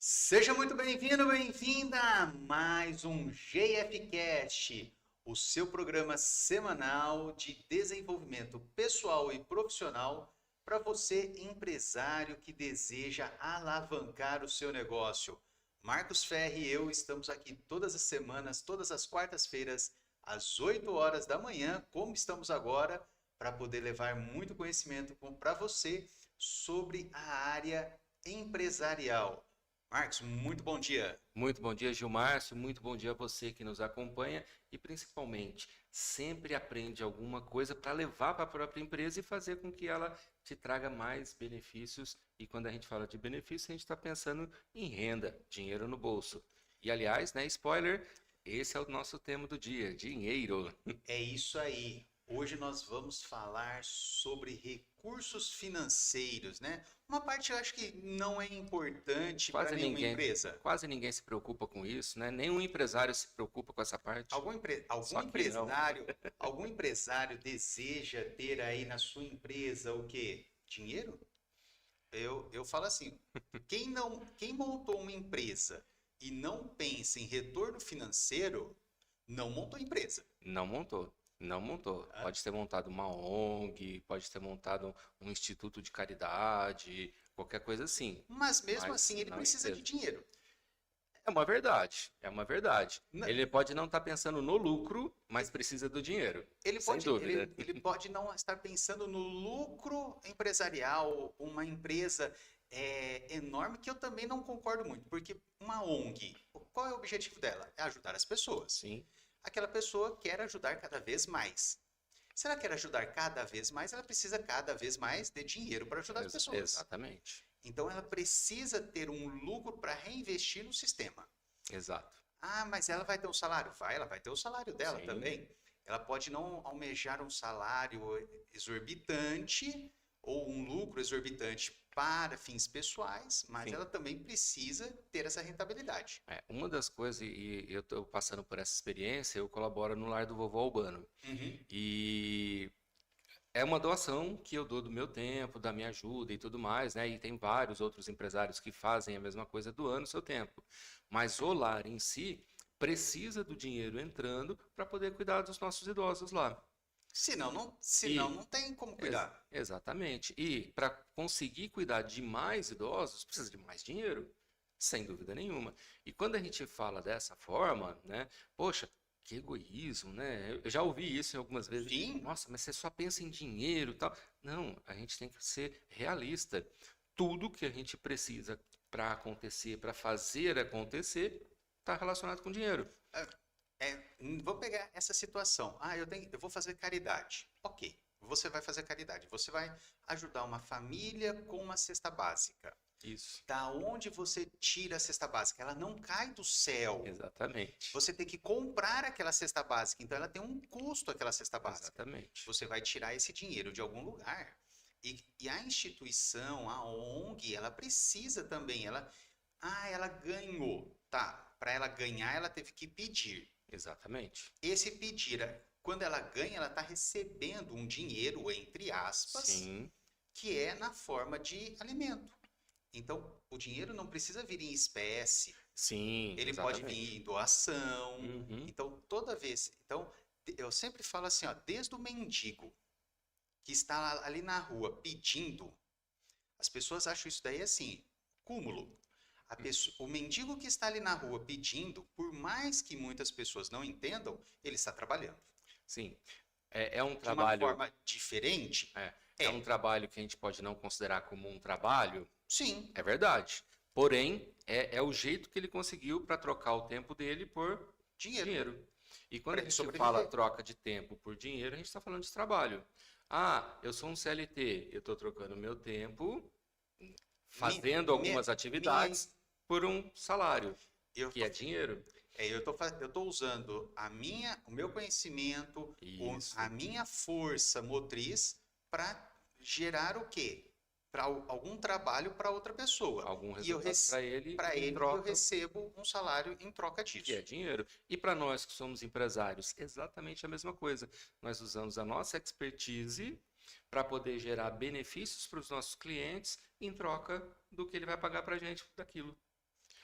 Seja muito bem-vindo, bem-vinda a mais um GFcast, o seu programa semanal de desenvolvimento pessoal e profissional para você, empresário que deseja alavancar o seu negócio. Marcos Ferri e eu estamos aqui todas as semanas, todas as quartas-feiras, às 8 horas da manhã, como estamos agora, para poder levar muito conhecimento para você sobre a área empresarial. Marcos, muito bom dia. Muito bom dia, Gilmárcio. Muito bom dia a você que nos acompanha e, principalmente, sempre aprende alguma coisa para levar para a própria empresa e fazer com que ela te traga mais benefícios. E quando a gente fala de benefício, a gente está pensando em renda, dinheiro no bolso. E, aliás, né, spoiler, esse é o nosso tema do dia, dinheiro. É isso aí. Hoje nós vamos falar sobre recursos financeiros, né? Uma parte eu acho que não é importante para Quase nenhuma ninguém, empresa. quase ninguém se preocupa com isso, né? Nenhum empresário se preocupa com essa parte. Algum Só que não. empresário deseja ter aí na sua empresa o quê? Dinheiro? Eu falo assim, quem montou uma empresa e não pensa em retorno financeiro, não montou empresa. Não montou, não montou. Tá? Pode ter montado uma ONG, pode ter montado um instituto de caridade, qualquer coisa assim, Mas mesmo mas assim ele não precisa de empresa. dinheiro. É uma verdade, é uma verdade. Na- Ele pode não estar pensando no lucro, mas precisa do dinheiro, Ele sem pode, dúvida. ele pode não estar pensando no lucro empresarial, uma empresa enorme, que eu também não concordo muito, porque uma ONG, qual é o objetivo dela? É ajudar as pessoas. Sim, Aquela pessoa quer ajudar cada vez mais. Se ela quer ajudar cada vez mais, ela precisa cada vez mais de dinheiro para ajudar as pessoas. exatamente. Então ela precisa ter um lucro para reinvestir no sistema. Exato. Ah, mas ela vai ter um salário? Vai, ela vai ter o salário dela Sim, também. Ela pode não almejar um salário exorbitante ou um lucro exorbitante para fins pessoais, mas sim. ela também precisa ter essa rentabilidade. Uma das coisas, e eu estou passando por essa experiência, eu colaboro no Lar do Vovô Albano. Uhum. E é uma doação que eu dou do meu tempo, da minha ajuda e tudo mais, né? E tem vários outros empresários que fazem a mesma coisa doando seu tempo. Mas o lar em si precisa do dinheiro entrando para poder cuidar dos nossos idosos lá. Senão E não tem como cuidar. exatamente. E para conseguir cuidar de mais idosos, precisa de mais dinheiro, sem dúvida nenhuma. E quando a gente fala dessa forma, né? Poxa, que egoísmo, né? Eu já ouvi isso em algumas vezes. Sim, Nossa, mas você só pensa em dinheiro e tal. Não, a gente tem que ser realista. Tudo que a gente precisa para acontecer, para fazer acontecer, está relacionado com dinheiro. vou pegar essa situação. Ah, eu vou fazer caridade. Ok, você vai fazer caridade. Você vai ajudar uma família com uma cesta básica. Isso, Da onde você tira a cesta básica? Ela não cai do céu. exatamente. Você tem que comprar aquela cesta básica, então ela tem um custo, aquela cesta básica. Exatamente. Você vai tirar esse dinheiro de algum lugar. E a instituição, a ONG, ela precisa também. Ela ganhou. Tá, para ela ganhar, ela teve que pedir. Exatamente. Esse pedir, quando ela ganha, ela está recebendo um dinheiro, entre aspas, Sim, que é na forma de alimento. Então, o dinheiro não precisa vir em espécie, sim, ele pode vir exatamente. em doação. Uhum, Então, toda vez. Então, eu sempre falo assim, ó, desde o mendigo que está ali na rua pedindo, as pessoas acham isso daí assim, cúmulo. O mendigo que está ali na rua pedindo, por mais que muitas pessoas não entendam, ele está trabalhando. sim. É um De uma trabalho, forma diferente? é um É, trabalho que a gente pode não considerar como um trabalho, sim. é verdade. Porém, é o jeito que ele conseguiu para trocar o tempo dele por Dinheiro. dinheiro. E quando Para a ele gente fala sobreviver. troca de tempo por dinheiro, a gente está falando de trabalho. Ah, eu sou um CLT, eu estou trocando meu tempo Mi- fazendo Minha, algumas minha, atividades por um salário, eu que tô, é dinheiro. eu tô usando o meu conhecimento, a Isso. minha força motriz para gerar o quê? Para algum trabalho para outra pessoa. Algum E eu resultado para ele para em ele eu troca, recebo um salário em troca que é disso. dinheiro. E para nós que somos empresários, exatamente a mesma coisa. Nós usamos a nossa expertise para poder gerar benefícios para os nossos clientes em troca do que ele vai pagar para a gente daquilo.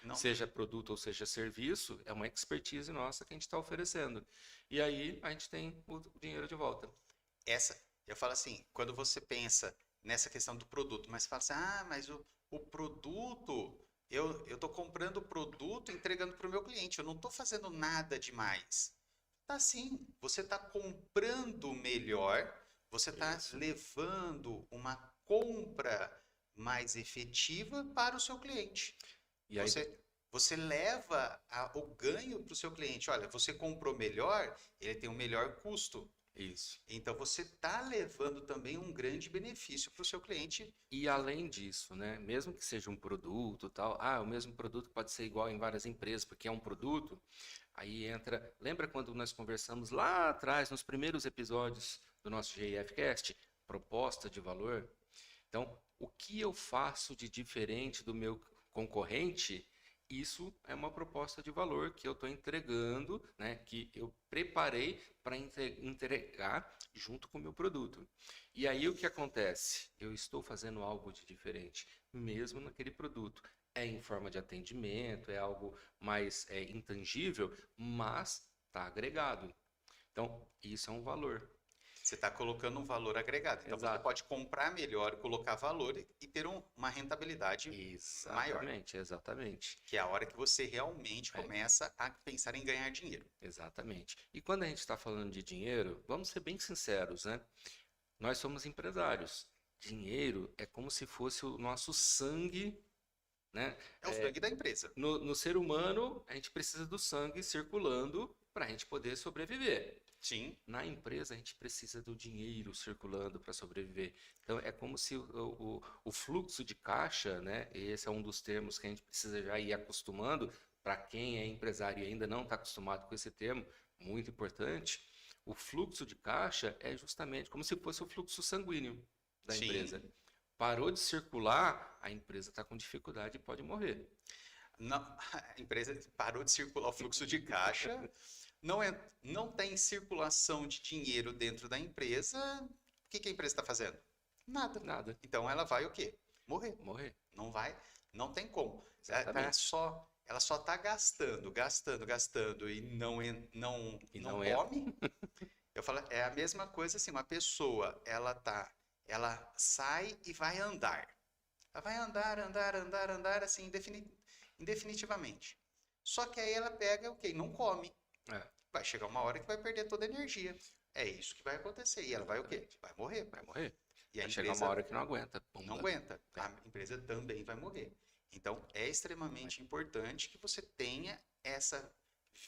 Não, Seja produto ou seja serviço, é uma expertise nossa que a gente está oferecendo. E aí a gente tem o dinheiro de volta. essa, eu falo assim, quando você pensa nessa questão do produto, mas fala assim, mas o produto, eu tô comprando o produto e entregando para o meu cliente, eu não tô fazendo nada demais. Tá sim, você está comprando melhor, você está Isso. levando uma compra mais efetiva para o seu cliente. E aí, Você leva o ganho para o seu cliente. Olha, você comprou melhor, ele tem um melhor custo. isso. Então você está levando também um grande benefício para o seu cliente. E além disso, né, mesmo que seja um produto, tal, o mesmo produto pode ser igual em várias empresas, porque é um produto. Aí entra, lembra quando nós conversamos lá atrás, nos primeiros episódios do nosso GIFcast, proposta de valor? Então, o que eu faço de diferente do meu concorrente? Isso é uma proposta de valor que eu estou entregando, né, que eu preparei para entregar junto com o meu produto. E aí o que acontece? Eu estou fazendo algo de diferente, mesmo naquele produto. É em forma de atendimento, é algo mais intangível, mas está agregado. Então, isso é um valor. Você está colocando um valor agregado. Então você Exato. pode comprar melhor, colocar valor e ter uma rentabilidade maior, Exatamente, exatamente. que é a hora que você realmente É, começa a pensar em ganhar dinheiro. exatamente. E quando a gente está falando de dinheiro, vamos ser bem sinceros, né? Nós somos empresários. Dinheiro é como se fosse o nosso sangue, né? É o sangue da empresa. No ser humano, a gente precisa do sangue circulando para a gente poder sobreviver. Sim, Na empresa, a gente precisa do dinheiro circulando para sobreviver. Então, é como se o fluxo de caixa, né? Esse é um dos termos que a gente precisa já ir acostumando. Para quem é empresário e ainda não está acostumado com esse termo, muito importante. O fluxo de caixa é justamente como se fosse o fluxo sanguíneo da sim. empresa. Parou de circular, a empresa está com dificuldade e pode morrer. Não, a empresa parou de circular o fluxo de caixa, não tem circulação de dinheiro dentro da empresa. O que que a empresa está fazendo? Nada. Nada. Então ela vai o quê? Morrer. Morrer. Não vai, não tem como. Exatamente. Ela só está gastando, gastando, gastando e E não não entra. come. Eu falo, é a mesma coisa assim, uma pessoa, ela sai e vai andar. Ela vai andar, andar, andar, andar assim indefinitivamente. Só que aí ela pega o quê? Não come. É, Vai chegar uma hora que vai perder toda a energia. É isso que vai acontecer. E ela vai o quê? exatamente. Vai morrer. Vai morrer. E a Vai chegar uma empresa hora que não aguenta. não Pumba. aguenta. É, A empresa também vai morrer. Então, é extremamente importante que você tenha essa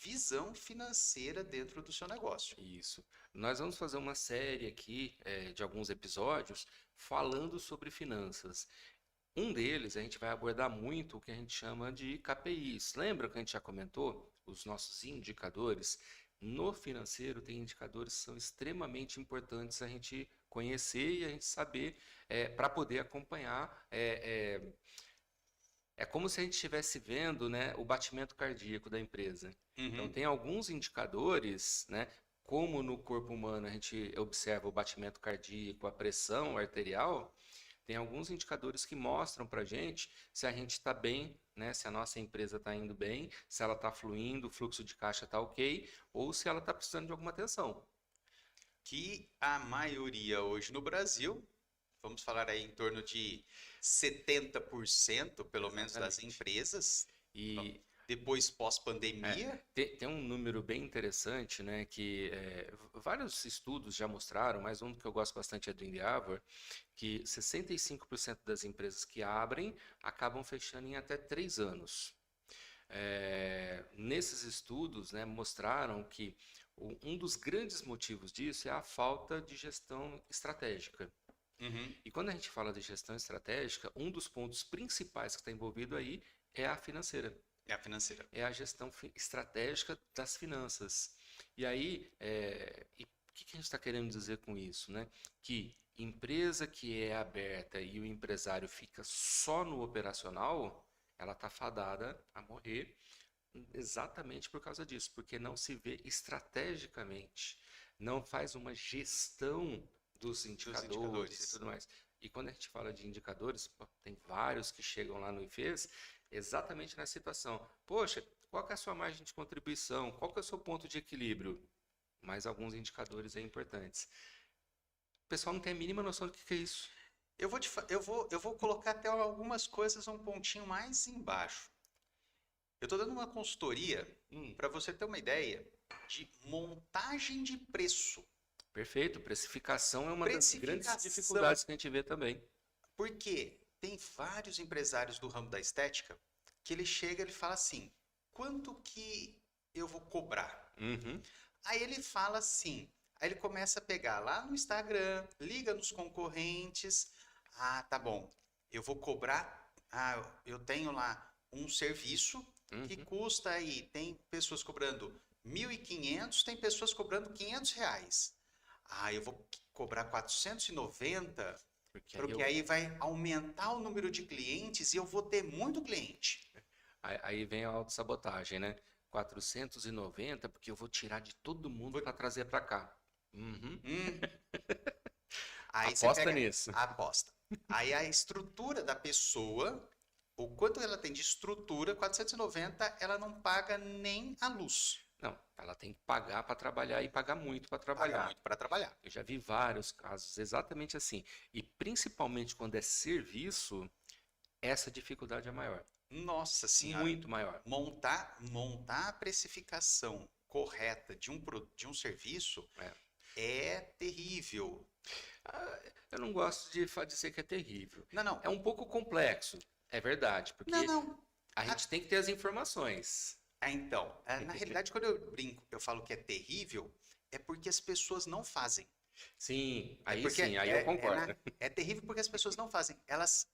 visão financeira dentro do seu negócio. isso. Nós vamos fazer uma série aqui de alguns episódios falando sobre finanças. Um deles a gente vai abordar muito o que a gente chama de KPIs. Lembra que a gente já comentou? Os nossos indicadores. No financeiro, tem indicadores que são extremamente importantes a gente conhecer e a gente saber para poder acompanhar. É como se a gente estivesse vendo, né, o batimento cardíaco da empresa. Então, Uhum. tem alguns indicadores, né, como no corpo humano a gente observa o batimento cardíaco, a pressão arterial, tem alguns indicadores que mostram para a gente se a gente está bem, né, se a nossa empresa está indo bem, se ela está fluindo, o fluxo de caixa está ok, ou se ela está precisando de alguma atenção. Que a maioria hoje no Brasil, vamos falar aí em torno de 70%, pelo menos, das Exatamente. empresas, E depois É, pós-pandemia. tem um número bem interessante, né, que vários estudos já mostraram, mas um que eu gosto bastante é do Endeavor, que 65% das empresas que abrem acabam fechando em até 3 anos. Nesses estudos, né, mostraram que um dos grandes motivos disso é a falta de gestão estratégica. Uhum. E quando a gente fala de gestão estratégica, um dos pontos principais que está envolvido aí é a financeira, É a financeira. é a gestão estratégica das finanças. E aí, e o que a gente está querendo dizer com isso, né? Que empresa que é aberta e o empresário fica só no operacional, ela está fadada a morrer exatamente por causa disso, porque não se vê estrategicamente, não faz uma gestão dos Dos indicadores e indicadores. tudo mais. E quando a gente fala de indicadores, pô, tem vários que chegam lá no IFES exatamente na situação. Poxa, qual que é a sua margem de contribuição? Qual que é o seu ponto de equilíbrio? Mais alguns indicadores aí importantes. O pessoal não tem a mínima noção do que é isso. Eu vou colocar até algumas coisas um pontinho mais embaixo. Eu estou dando uma consultoria para você ter uma ideia de montagem de preço. Perfeito. Precificação é uma das grandes Precificação. dificuldades que a gente vê também. Porque tem vários empresários do ramo da estética que ele chega e ele fala assim, quanto que eu vou cobrar? Uhum. Aí ele fala assim, aí ele começa a pegar lá no Instagram, liga nos concorrentes, ah, tá bom, eu vou cobrar, eu tenho lá um serviço que custa aí, tem pessoas cobrando 1.500, tem pessoas cobrando R$ 500. Ah, eu vou cobrar 490, porque aí vai aumentar o número de clientes e eu vou ter muito cliente. Aí vem a autossabotagem, né? 490, porque eu vou tirar de todo mundo para trazer para cá. Uhum. Aí Aposta nisso. Aposta. Aí a estrutura da pessoa, o quanto ela tem de estrutura, 490, ela não paga nem a luz. Não, ela tem que pagar para trabalhar e pagar muito para Paga trabalhar. muito para trabalhar. Eu já vi vários casos exatamente assim. E principalmente quando é serviço, essa dificuldade é maior. Nossa Senhora. Muito maior. Montar a precificação correta de um serviço é terrível. Eu não gosto de dizer que é terrível. Não. É um pouco complexo, é verdade, porque Não. a gente tem que ter as informações. Então, na realidade, quando eu brinco, eu falo que é terrível, é porque as pessoas não fazem. Sim, É aí porque sim, aí eu concordo. É terrível porque as pessoas não fazem. Elas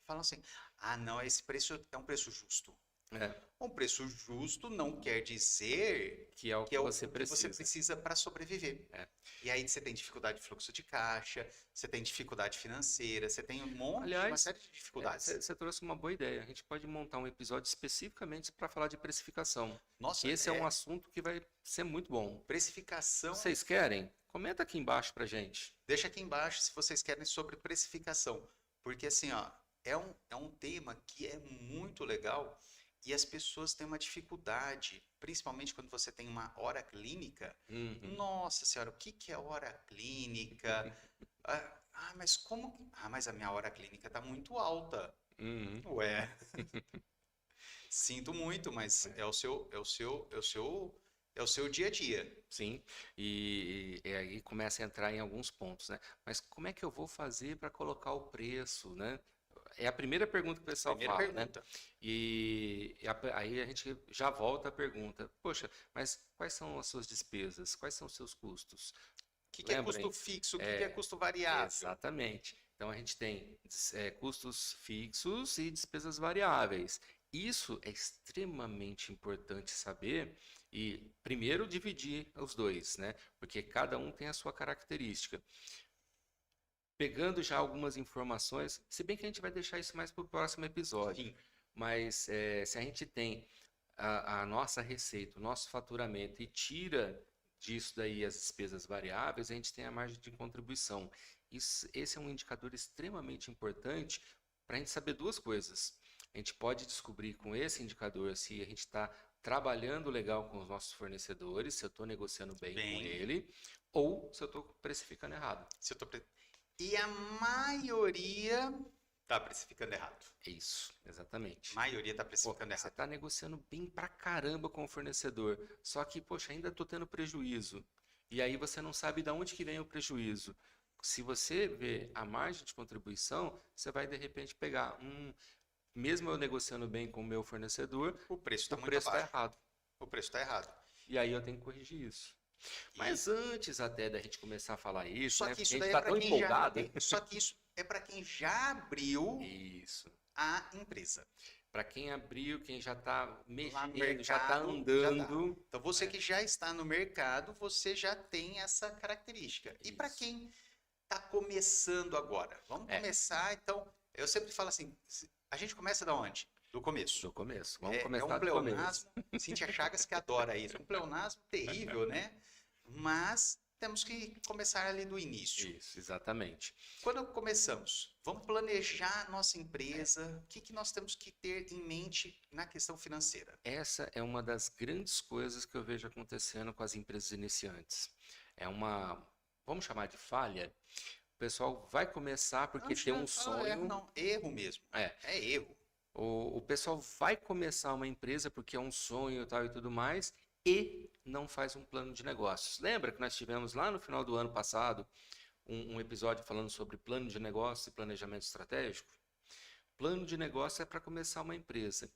falam assim, ah, não, esse preço é um preço justo. É, Um preço justo não quer dizer que é o que você que você precisa. precisa para sobreviver. É. E aí você tem dificuldade de fluxo de caixa, você tem dificuldade financeira, você tem uma Aliás, série de dificuldades. Você trouxe uma boa ideia. A gente pode montar um episódio especificamente para falar de precificação. Nossa, Esse é um assunto que vai ser muito bom. precificação. Vocês querem? Comenta aqui embaixo pra gente. Deixa aqui embaixo se vocês querem sobre precificação. Porque assim, ó, é um tema que é muito legal e as pessoas têm uma dificuldade, principalmente quando você tem uma hora clínica. Nossa Senhora, o que é hora clínica? Mas como? Mas a minha hora clínica está muito alta. Ué, sinto muito, mas é o seu dia a dia. Sim, e aí começa a entrar em alguns pontos, né? Mas como é que eu vou fazer para colocar o preço, né? É a primeira pergunta que o pessoal Primeira fala, né? pergunta. Aí a gente já volta à pergunta, poxa, mas quais são as suas despesas? Quais são os seus custos? O que é Lembrem, custo fixo? O que é custo variável? Exatamente. Então a gente tem custos fixos e despesas variáveis. Isso é extremamente importante saber e primeiro dividir os dois, né? Porque cada um tem a sua característica. Pegando já algumas informações, se bem que a gente vai deixar isso mais para o próximo episódio, Sim. mas se a gente tem a nossa receita, o nosso faturamento e tira disso daí as despesas variáveis, a gente tem a margem de contribuição. Esse é um indicador extremamente importante para a gente saber duas coisas. A gente pode descobrir com esse indicador se a gente está trabalhando legal com os nossos fornecedores, se eu estou negociando bem com ele, ou se eu estou precificando errado. E a maioria está precificando errado. Isso, exatamente. A maioria está precificando Você errado. está negociando bem pra caramba com o fornecedor, só que, poxa, ainda estou tendo prejuízo. E aí você não sabe de onde que vem o prejuízo. Se você vê a margem de contribuição, você vai de repente pegar mesmo eu negociando bem com o meu fornecedor, O preço está muito preço está abaixo. errado. O preço está errado. E aí eu tenho que corrigir isso. Mas antes até da gente começar a falar isso, Só né? que Porque isso a daí gente é está para tão quem empolgado. Só que isso é para quem já abriu Isso. a empresa. Para quem abriu, quem já está Lá no mexendo, já está mercado, andando. Então você que já está no mercado, você já tem essa característica. E para Isso. quem está começando agora? Vamos começar, então, eu sempre falo assim, a gente começa da onde? Do começo. Do começo. Vamos É começar um do começo. pleonasmo, Cíntia Chagas que adora isso. Um pleonasmo terrível, né? Mas temos que começar ali do início. Isso, exatamente. Quando começamos, vamos planejar nossa empresa, o que nós temos que ter em mente na questão financeira? Essa é uma das grandes coisas que eu vejo acontecendo com as empresas iniciantes. É uma, vamos chamar de falha. O pessoal vai começar porque tem um sonho. Não, erro mesmo. É erro. O pessoal vai começar uma empresa porque é um sonho e tal e tudo mais, e não faz um plano de negócios. Lembra que nós tivemos lá no final do ano passado um episódio falando sobre plano de negócios e planejamento estratégico? Plano de negócio é para começar uma empresa.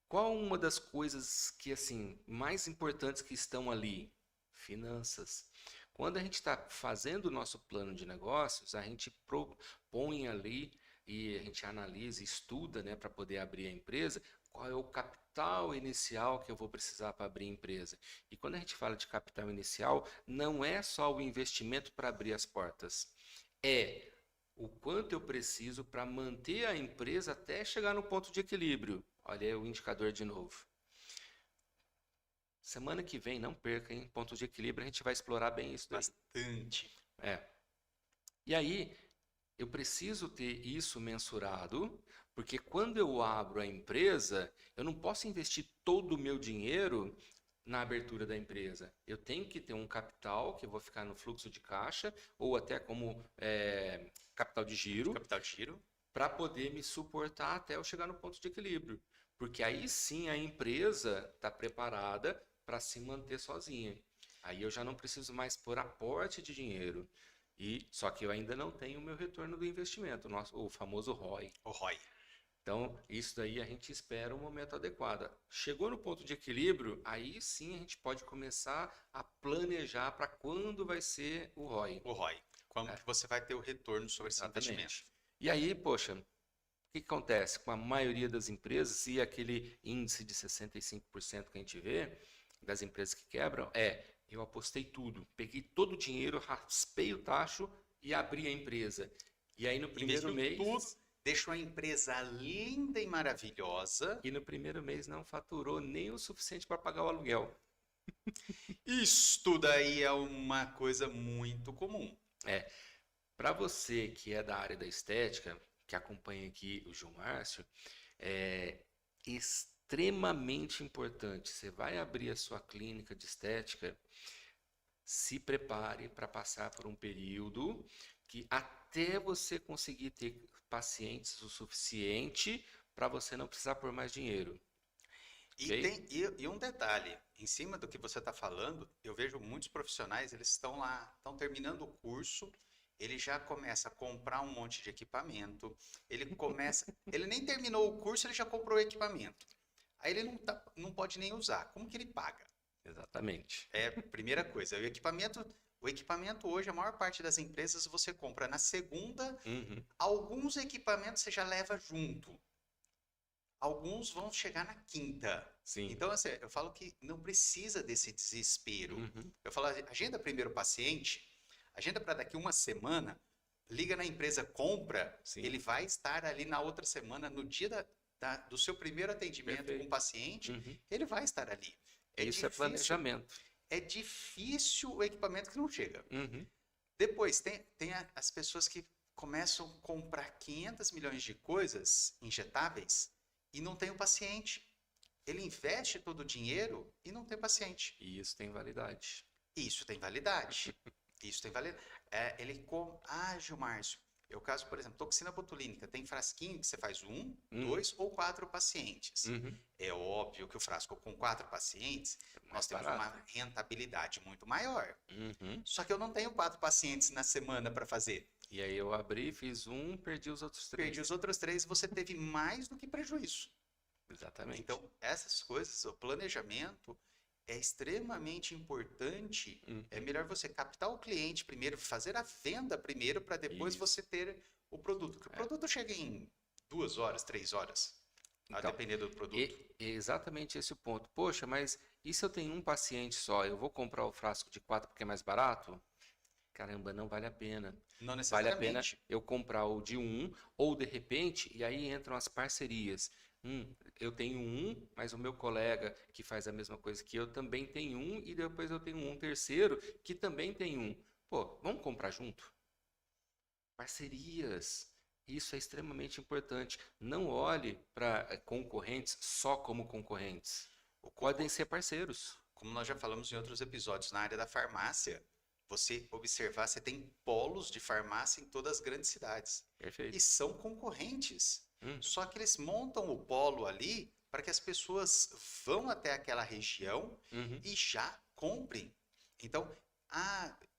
Qual uma das coisas que, assim, mais importantes que estão ali? Finanças. Quando a gente está fazendo o nosso plano de negócios, a gente propõe ali e a gente analisa, estuda, né, para poder abrir a empresa, qual é o capital inicial que eu vou precisar para abrir a empresa. E quando a gente fala de capital inicial, não é só o investimento para abrir as portas, é o quanto eu preciso para manter a empresa até chegar no ponto de equilíbrio. Olha aí o indicador de novo. Semana que vem, não perca, hein? Ponto de equilíbrio, a gente vai explorar bem isso daí. Bastante. E aí, eu preciso ter isso mensurado, porque quando eu abro a empresa, eu não posso investir todo o meu dinheiro na abertura da empresa. Eu tenho que ter um capital que eu vou ficar no fluxo de caixa, ou até como capital de giro, para poder me suportar até eu chegar no ponto de equilíbrio. Porque aí sim a empresa está preparada para se manter sozinha. Aí eu já não preciso mais pôr aporte de dinheiro. Só que eu ainda não tenho o meu retorno do investimento, o famoso ROI. O ROI. Então, isso daí a gente espera o momento adequado. Chegou no ponto de equilíbrio, aí sim a gente pode começar a planejar para quando vai ser o ROI. O ROI. Quando que você vai ter o retorno sobre esse investimento. E aí, poxa, o que acontece com a maioria das empresas e aquele índice de 65% que a gente vê das empresas que quebram eu apostei tudo, peguei todo o dinheiro, raspei o tacho e abri a empresa. E aí no primeiro mês... tudo, deixou a empresa linda e maravilhosa. E no primeiro mês não faturou nem o suficiente para pagar o aluguel. Isto daí é uma coisa muito comum. Para você que é da área da estética, que acompanha aqui o João Márcio, é extremamente importante. Você vai abrir a sua clínica de estética, se prepare para passar por um período que até você conseguir ter pacientes o suficiente para você não precisar pôr mais dinheiro. E um detalhe, em cima do que você está falando, eu vejo muitos profissionais, eles estão lá, estão terminando o curso, ele já começa a comprar um monte de equipamento, ele nem terminou o curso, ele já comprou o equipamento. Aí ele não pode nem usar. Como que ele paga? Exatamente. Primeira coisa, o equipamento hoje, a maior parte das empresas você compra na segunda, alguns equipamentos você já leva junto. Alguns vão chegar na quinta. Sim. Então, assim, eu falo que não precisa desse desespero. Eu falo, agenda primeiro o paciente, agenda para daqui uma semana, liga na empresa, compra, Sim. ele vai estar ali na outra semana, no dia do seu primeiro atendimento com o paciente, ele vai estar ali. Isso é planejamento. É difícil o equipamento que não chega. Depois, tem as pessoas que começam a comprar 500 milhões de coisas injetáveis e não tem o paciente. Ele investe todo o dinheiro e não tem paciente. E isso tem validade. Isso tem validade. Gilmárcio, eu caso, por exemplo, toxina botulínica, tem frasquinho que você faz 1, 2 ou 4 pacientes. É óbvio que o frasco com 4 pacientes, nós temos uma rentabilidade muito maior. Só que eu não tenho 4 pacientes na semana para fazer. E aí eu abri, fiz 1, perdi os outros 3. Perdi os outros 3, você teve mais do que prejuízo. Exatamente. Então, essas coisas, o planejamento é extremamente importante. É melhor você captar o cliente primeiro, fazer a venda primeiro, para depois você ter o produto. Porque o produto chega em 2 horas, 3 horas, a depender do produto. É exatamente esse o ponto. Poxa, mas e se eu tenho um paciente só? Eu vou comprar o frasco de 4 porque é mais barato? Caramba, não vale a pena. Não necessariamente. Vale a pena eu comprar o de 1, ou de repente, e aí entram as parcerias. Eu tenho um, mas o meu colega que faz a mesma coisa que eu também tem um, e depois eu tenho um terceiro que também tem um. Pô, vamos comprar junto? Parcerias. Isso é extremamente importante. Não olhe para concorrentes só como concorrentes. O Podem concor- ser parceiros. Como nós já falamos em outros episódios, na área da farmácia, você observar, você tem polos de farmácia em todas as grandes cidades. E Perfeito. são concorrentes. Uhum, Só que eles montam o polo ali para que as pessoas vão até aquela região uhum. e já comprem. Então,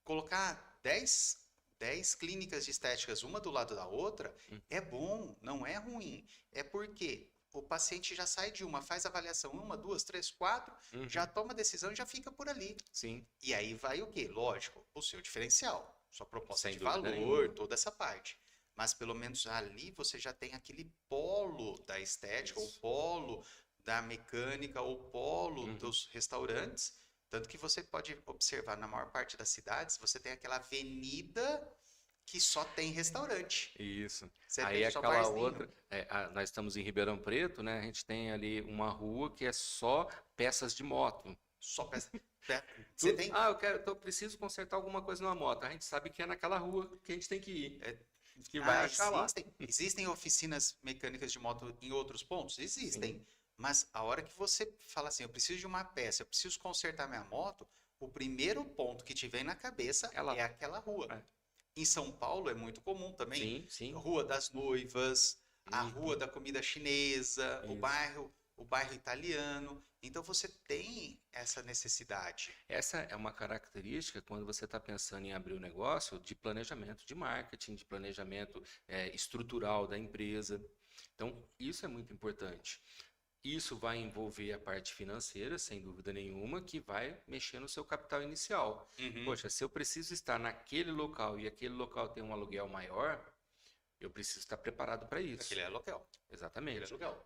colocar dez clínicas de estéticas uma do lado da outra é bom, não é ruim. É porque o paciente já sai de uma, faz avaliação, uma, duas, três, quatro, já Uhum. toma a decisão e já fica por ali. Sim, E aí vai o quê? Lógico, o seu diferencial, sua proposta sem de dúvida valor, nenhuma. toda essa parte. Mas pelo menos ali você já tem aquele polo da estética, o Isso. polo da mecânica, o polo Uhum. dos restaurantes. Tanto que você pode observar na maior parte das cidades, você tem aquela avenida que só tem restaurante. Isso. Você Aí vê só aquela barzinho. outra, nós estamos em Ribeirão Preto, né? A gente tem ali uma rua que é só peças de moto. Só peça. Você tem. Preciso consertar alguma coisa numa moto. A gente sabe que é naquela rua que a gente tem que ir, é, que vai achar lá. existem oficinas mecânicas de moto em outros pontos? Sim. Existem. Mas a hora que você fala assim, eu preciso de uma peça, eu preciso consertar minha moto, o primeiro ponto que te vem na cabeça É lá. é aquela rua. É. Em São Paulo é muito comum também. Sim, sim. Rua das Noivas, a rua Uhum. da comida chinesa, Isso. o bairro italiano. Então você tem essa necessidade. Essa é uma característica quando você está pensando em abrir um negócio de planejamento de marketing, de planejamento estrutural da empresa. Então, isso é muito importante. Isso vai envolver a parte financeira, sem dúvida nenhuma, que vai mexer no seu capital inicial. Uhum. Poxa, se eu preciso estar naquele local e aquele local tem um aluguel maior, eu preciso estar preparado para isso. Aquele é local. Aquele é Exatamente. aluguel.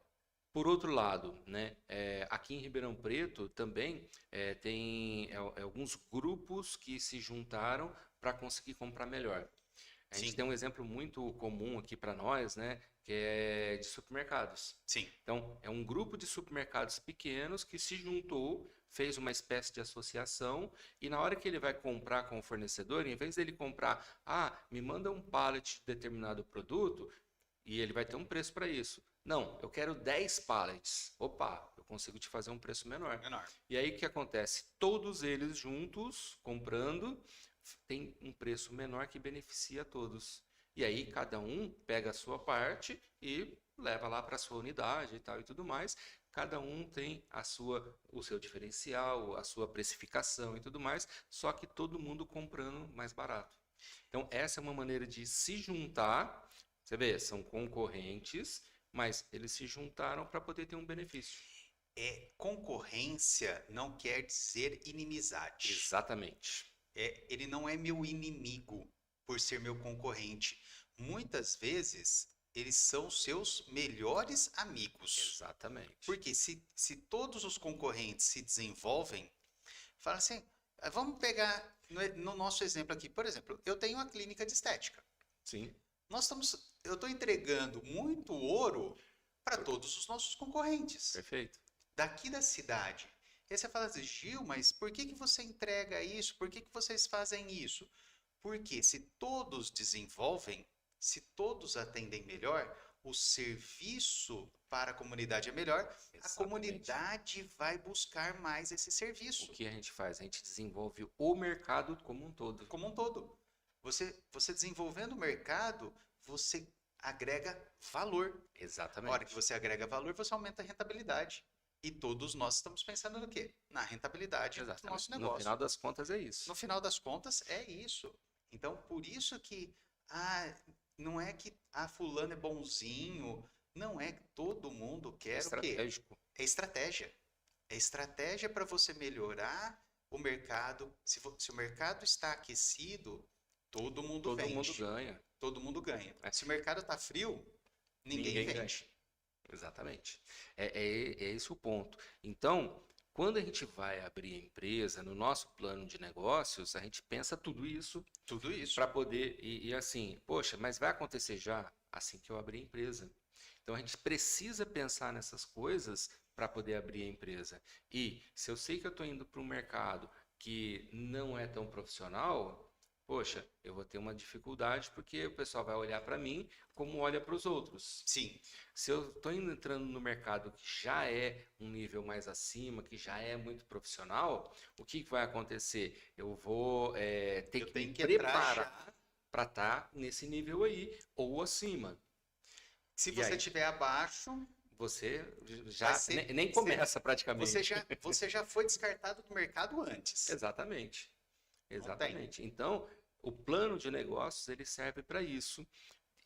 Por outro lado, né, aqui em Ribeirão Preto também tem alguns grupos que se juntaram para conseguir comprar melhor. A gente Sim, tem um exemplo muito comum aqui para nós, né, que é de supermercados. sim. Então, é um grupo de supermercados pequenos que se juntou, fez uma espécie de associação, e na hora que ele vai comprar com o fornecedor, em vez dele comprar, me manda um pallet de determinado produto, e ele vai ter um preço para isso. Não, eu quero 10 pallets. Opa, eu consigo te fazer um preço menor. Menor. E aí o que acontece? Todos eles juntos, comprando, tem um preço menor que beneficia a todos. E aí cada um pega a sua parte e leva lá para a sua unidade e tal e tudo mais. Cada um tem o seu diferencial, a sua precificação e tudo mais, só que todo mundo comprando mais barato. Então essa é uma maneira de se juntar. Você vê, são concorrentes, mas eles se juntaram para poder ter um benefício. Concorrência não quer dizer inimizade. Exatamente. Ele não é meu inimigo por ser meu concorrente. Muitas vezes eles são seus melhores amigos. Exatamente. Porque se todos os concorrentes se desenvolvem, fala assim, vamos pegar no nosso exemplo aqui, por exemplo, eu tenho uma clínica de estética. Sim. Eu estou entregando muito ouro para todos os nossos concorrentes Perfeito. daqui da cidade. E aí você fala assim, Gil, mas por que você entrega isso? Por que vocês fazem isso? Porque se todos desenvolvem, se todos atendem melhor, o serviço para a comunidade é melhor, a Exatamente. comunidade vai buscar mais esse O serviço que a gente faz? A gente desenvolve o mercado como um todo. como um todo. Você desenvolvendo o mercado, você agrega valor. A Exatamente. hora que você agrega valor, você aumenta a rentabilidade. E todos nós estamos pensando no quê? Na rentabilidade do Exatamente. nosso No negócio. final das contas é isso. No final das contas, é isso. Então, por isso que não é que fulano é bonzinho, não é que todo mundo É quer o quê? estratégico. É estratégia. É estratégia para você melhorar o mercado. Se o mercado está aquecido, todo mundo Todo vende. mundo ganha. Todo mundo ganha. É. Se o mercado está frio, ninguém Ninguém vende. Exatamente. É esse o ponto. Então, quando a gente vai abrir a empresa, no nosso plano de negócios, a gente pensa tudo isso Tudo isso. para poder. E assim, poxa, mas vai acontecer já assim que eu abrir a empresa. Então a gente precisa pensar nessas coisas para poder abrir a empresa. E se eu sei que eu estou indo para um mercado que não é tão profissional, poxa, eu vou ter uma dificuldade porque o pessoal vai olhar para mim como olha para os outros. Sim. Se eu estou entrando no mercado que já é um nível mais acima, que já é muito profissional, o que vai acontecer? Eu vou ter Eu que tenho me que entrar preparar já. para estar nesse nível aí ou acima. Se E você aí estiver abaixo, você vai já ser. nem começa praticamente. Você já foi descartado do mercado antes. Exatamente. Não tem. Exatamente. Então, o plano de negócios ele serve para isso.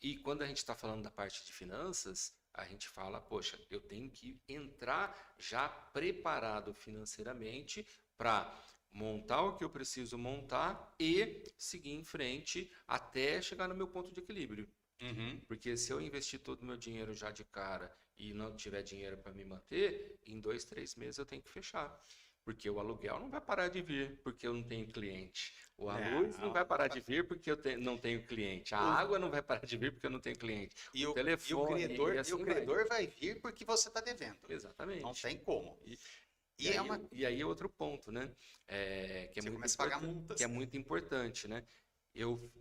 E quando a gente está falando da parte de finanças, a gente fala, poxa, eu tenho que entrar já preparado financeiramente para montar o que eu preciso montar e seguir em frente até chegar no meu ponto de equilíbrio. Uhum. Porque se eu investir todo o meu dinheiro já de cara e não tiver dinheiro para me manter, em 2, 3 meses eu tenho que fechar. Porque o aluguel não vai parar de vir porque eu não tenho cliente. A luz não vai parar de vir porque eu não tenho cliente. A O- água não vai parar de vir porque eu não tenho cliente. E O o, e o telefone credor, e e o assim vai. credor vai vir porque você está devendo. Não Exatamente. tem como. E, E é uma. e aí é outro ponto, né? Que é Você muito começa a pagar importante, multas. que é muito importante, né? Eu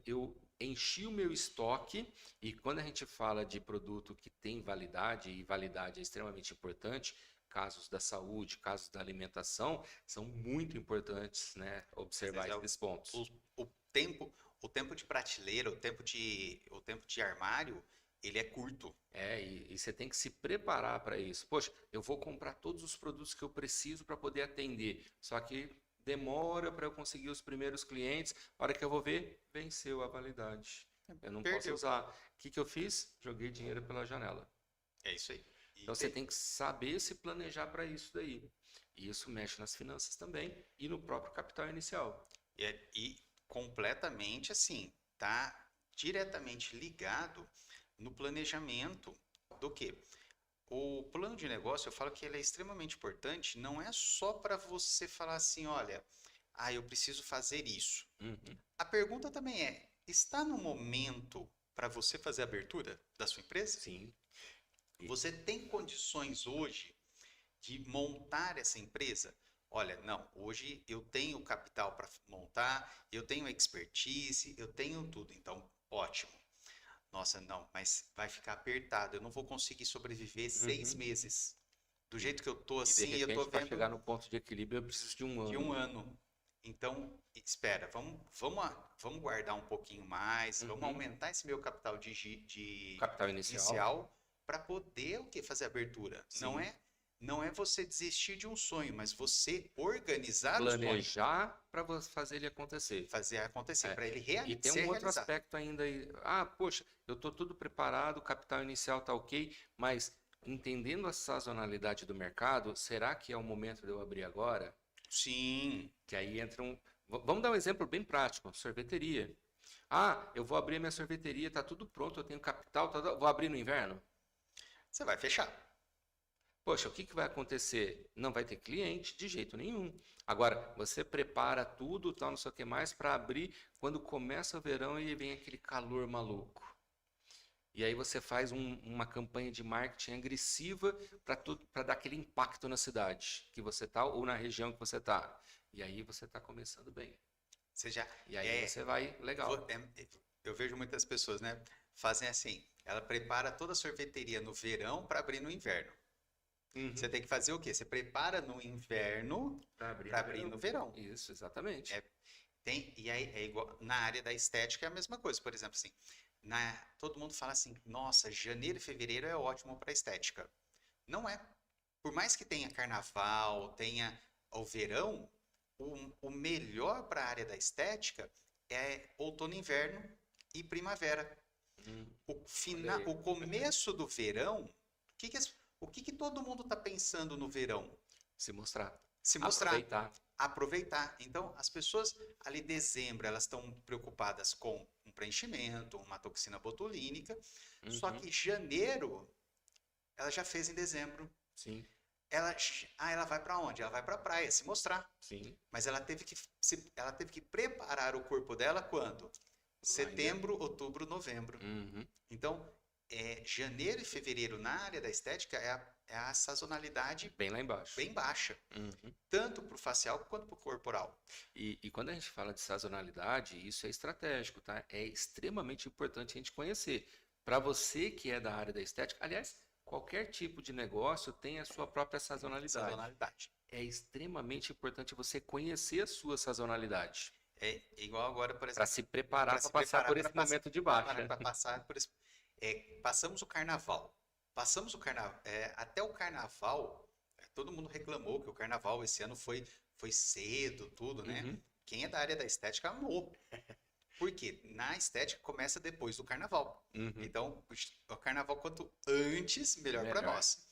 enchi o meu estoque e quando a gente fala de produto que tem validade, e validade é extremamente importante, casos da saúde, casos da alimentação, são muito importantes, né? Às Observar vezes esses pontos. o tempo de prateleira, o tempo de armário, ele é curto. E você tem que se preparar para isso. Poxa, eu vou comprar todos os produtos que eu preciso para poder atender. Só que demora para eu conseguir os primeiros clientes. A hora que eu vou ver, venceu a validade. Eu não posso Perdeu. usar. O que eu fiz? Joguei dinheiro pela janela. É isso aí. Então você tem que saber se planejar para isso daí. E isso mexe nas finanças também e no próprio capital inicial. E completamente assim, tá diretamente ligado no planejamento do quê? O plano de negócio, eu falo que ele é extremamente importante, não é só para você falar assim, olha, eu preciso fazer isso. Uhum. A pergunta também é, está no momento para você fazer a abertura da sua empresa? Sim. Você tem condições hoje de montar essa empresa? Olha, não, hoje eu tenho capital para montar, eu tenho expertise, eu tenho tudo, então ótimo. Nossa, não, mas vai ficar apertado, eu não vou conseguir sobreviver 6 meses. Do jeito que eu tô E de assim, eu tô repente, para vendo chegar no ponto de equilíbrio, eu preciso de um de ano. 1 ano. Então, espera, vamos guardar um pouquinho mais, vamos aumentar esse meu capital de Capital inicial. inicial para poder o que fazer a abertura. Sim. Não é você desistir de um sonho, mas você organizar o sonho, Planejar para fazer ele acontecer. fazer acontecer, É. para ele E tem ser um outro realizado. aspecto ainda aí. Poxa, eu estou tudo preparado, o capital inicial está ok, mas entendendo a sazonalidade do mercado, será que é o momento de eu abrir agora? Sim, Que aí entra um. Vamos dar um exemplo bem prático: sorveteria. Eu vou abrir minha sorveteria, está tudo pronto, eu tenho capital, vou abrir no inverno? você vai fechar. Poxa, o que vai acontecer? Não vai ter cliente de jeito nenhum. Agora, você prepara tudo, tal, não sei o que mais, para abrir quando começa o verão e vem aquele calor maluco. E aí você faz uma campanha de marketing agressiva para dar aquele impacto na cidade que você está ou na região que você está. E aí você está começando bem. E aí você vai legal. Eu vejo muitas pessoas, né? Fazem assim, ela prepara toda a sorveteria no verão para abrir no inverno. Uhum. Você tem que fazer o quê? Você prepara no inverno para abrir no verão. Isso, exatamente. E aí é igual na área da estética é a mesma coisa. Por exemplo, assim, todo mundo fala assim, nossa, janeiro e fevereiro é ótimo para estética. Não é. Por mais que tenha carnaval, tenha o verão, o melhor para a área da estética é outono, inverno e primavera. O começo do verão, o que todo mundo está pensando no verão? Se mostrar. Se mostrar. Aproveitar. Então, as pessoas ali em dezembro, elas estão preocupadas com um preenchimento, uma toxina botulínica. Só que janeiro, ela já fez em dezembro. Sim. Ela vai para onde? Ela vai para a praia, se mostrar. Sim. Mas ela teve que preparar o corpo dela quando? Setembro, outubro, novembro. Uhum. Então, janeiro e fevereiro na área da estética é a sazonalidade Bem lá embaixo. bem baixa, Uhum. tanto para o facial quanto para o corporal. E quando a gente fala de sazonalidade, isso é estratégico, tá? É extremamente importante a gente conhecer. Para você que é da área da estética, aliás, qualquer tipo de negócio tem a sua própria sazonalidade. Sazonalidade. É extremamente importante você conhecer a sua sazonalidade É igual agora, por para exemplo, se preparar para para se passar por preparar esse momento de baixa. para passar por esse. Passamos o carnaval. Passamos o carnaval. Até o carnaval, todo mundo reclamou que o carnaval esse ano foi cedo, tudo, né? Uhum, Quem é da área da estética amou. Por quê? Na estética começa depois do carnaval. uhum. Então, o carnaval quanto antes, melhor para Melhor. nós.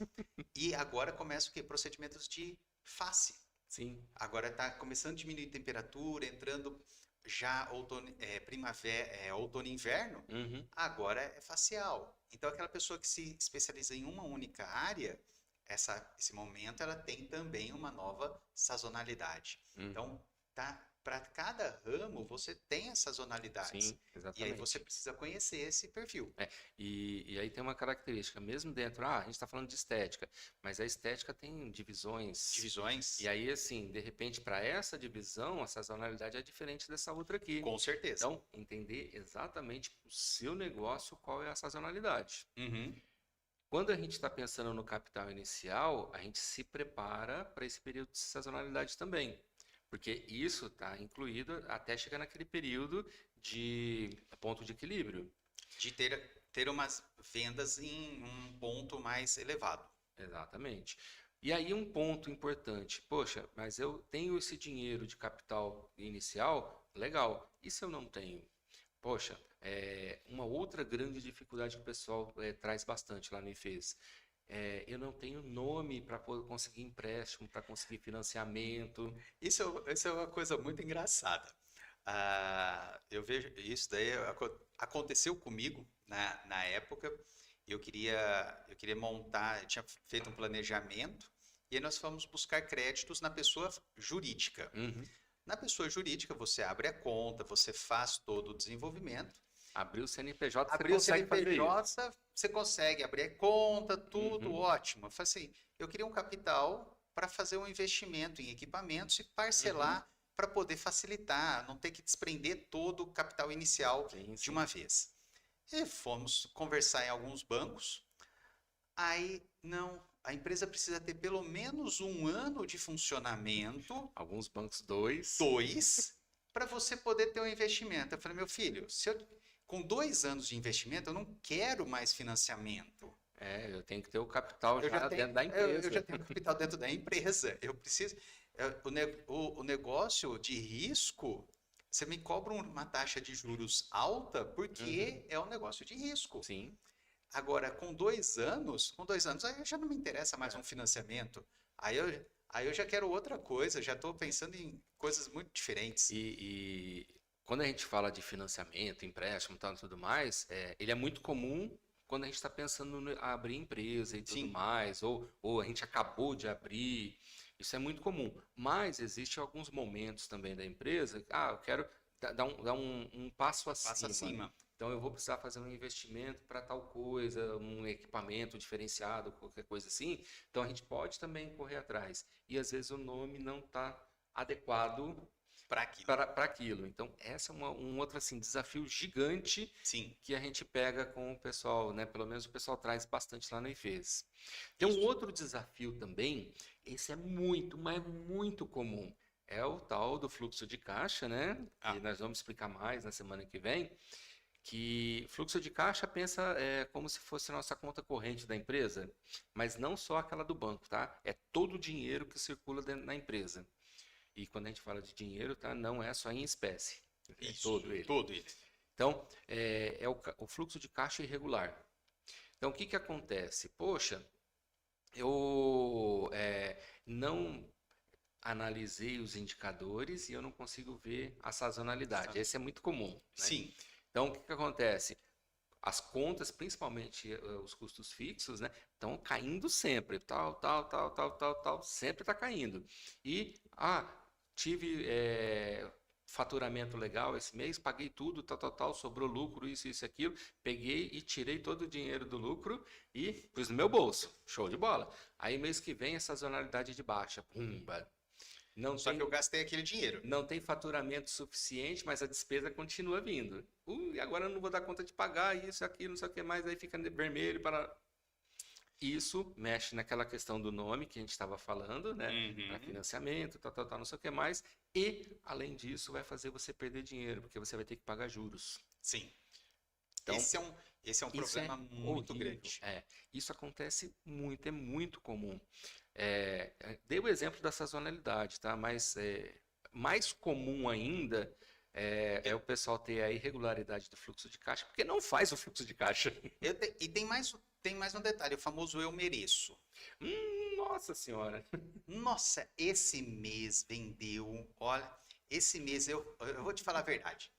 E agora começa o quê? Procedimentos de face. Sim, Agora está começando a diminuir a temperatura, entrando já primavera, outono e inverno, uhum, agora é facial. Então, aquela pessoa que se especializa em uma única área, esse momento ela tem também uma nova sazonalidade. uhum. Então, para cada ramo você tem as sazonalidades. Sim, E aí exatamente. você precisa conhecer esse perfil. E aí tem uma característica, mesmo dentro, a gente está falando de estética, mas a estética tem divisões. Divisões, E aí, assim, de repente, para essa divisão, a sazonalidade é diferente dessa outra aqui. com certeza. Então, entender exatamente o seu negócio, qual é a sazonalidade. Uhum. Quando a gente está pensando no capital inicial, a gente se prepara para esse período de sazonalidade também. Porque isso está incluído até chegar naquele período de ponto de equilíbrio. De ter umas vendas em um ponto mais elevado. Exatamente. E aí um ponto importante, poxa, mas eu tenho esse dinheiro de capital inicial, legal. E se eu não tenho? Poxa, uma outra grande dificuldade que o pessoal traz bastante lá no IFES. Eu não tenho nome para conseguir empréstimo, para conseguir financiamento. Isso é uma coisa muito engraçada. Eu vejo isso daí aconteceu comigo na época. Eu queria montar, eu tinha feito um planejamento e aí nós fomos buscar créditos na pessoa jurídica. Uhum. Na pessoa jurídica, você abre a conta, você faz todo o desenvolvimento. Abrir o CNPJ, você Abrir o consegue fazer isso. CNPJ, você consegue abrir a conta, tudo Uhum. ótimo. Eu falei assim, eu queria um capital para fazer um investimento em equipamentos e parcelar para poder facilitar, não ter que desprender todo o capital inicial Sim, de sim. uma vez. E fomos conversar em alguns bancos. Aí, não, a empresa precisa ter pelo menos 1 ano de funcionamento, Alguns bancos, 2. 2, para você poder ter um investimento. Eu falei, meu filho, com 2 anos de investimento, eu não quero mais financiamento. Eu tenho que ter o capital Eu já já tenho, dentro da empresa. eu já tenho capital dentro da empresa. Eu preciso. O negócio de risco, você me cobra uma taxa de juros alta porque é um negócio de risco. Sim. Agora, com 2 anos, aí já não me interessa mais um financiamento. Aí eu já quero outra coisa, já estou pensando em coisas muito diferentes. E quando a gente fala de financiamento, empréstimo e tudo mais, ele é muito comum quando a gente está pensando em abrir empresa e tudo Sim. mais, ou a gente acabou de abrir. Isso é muito comum. Mas existem alguns momentos também da empresa, eu quero dar um passo acima. Passa acima. Então eu vou precisar fazer um investimento para tal coisa, um equipamento diferenciado, qualquer coisa assim. Então a gente pode também correr atrás. E às vezes o nome não está adequado Para aquilo. para aquilo. Então esse é um outro assim, desafio gigante Sim. que a gente pega com o pessoal, né? Pelo menos o pessoal traz bastante lá no IFES. Tem um Isso. outro desafio também, esse é muito, mas muito comum. É o tal do fluxo de caixa, né? Que nós vamos explicar mais na semana que vem. Que fluxo de caixa pensa como se fosse a nossa conta corrente da empresa, mas não só aquela do banco, tá? É todo o dinheiro que circula dentro da empresa. E quando a gente fala de dinheiro, tá? Não é só em espécie, é Isso. todo ele. Todo ele. Então, é o fluxo de caixa irregular. Então, o que acontece? Poxa, eu não analisei os indicadores e eu não consigo ver a sazonalidade. Esse é muito comum, né? Sim. Então, o que acontece? As contas, principalmente os custos fixos, né, estão caindo sempre, tal, sempre está caindo. E, tive faturamento legal esse mês, paguei tudo, tal, sobrou lucro, isso e aquilo, peguei e tirei todo o dinheiro do lucro e pus no meu bolso. Show de bola. Aí mês que vem, a sazonalidade de baixa. Pumba. Só que eu gastei aquele dinheiro. Não tem faturamento suficiente, mas a despesa continua vindo. Agora eu não vou dar conta de pagar isso, aquilo, não sei o que mais, aí fica vermelho para... Isso mexe naquela questão do nome que a gente estava falando, né? Para financiamento, tal, não sei o que mais. E, além disso, vai fazer você perder dinheiro, porque você vai ter que pagar juros. Sim. Então, esse é um problema muito grande. Isso acontece muito, é muito comum. Dei o exemplo da sazonalidade, tá? Mas mais comum ainda é o pessoal ter a irregularidade do fluxo de caixa, porque não faz o fluxo de caixa. E tem mais um detalhe, o famoso eu mereço. Nossa senhora. Nossa, esse mês vendeu. Olha, esse mês eu vou te falar a verdade.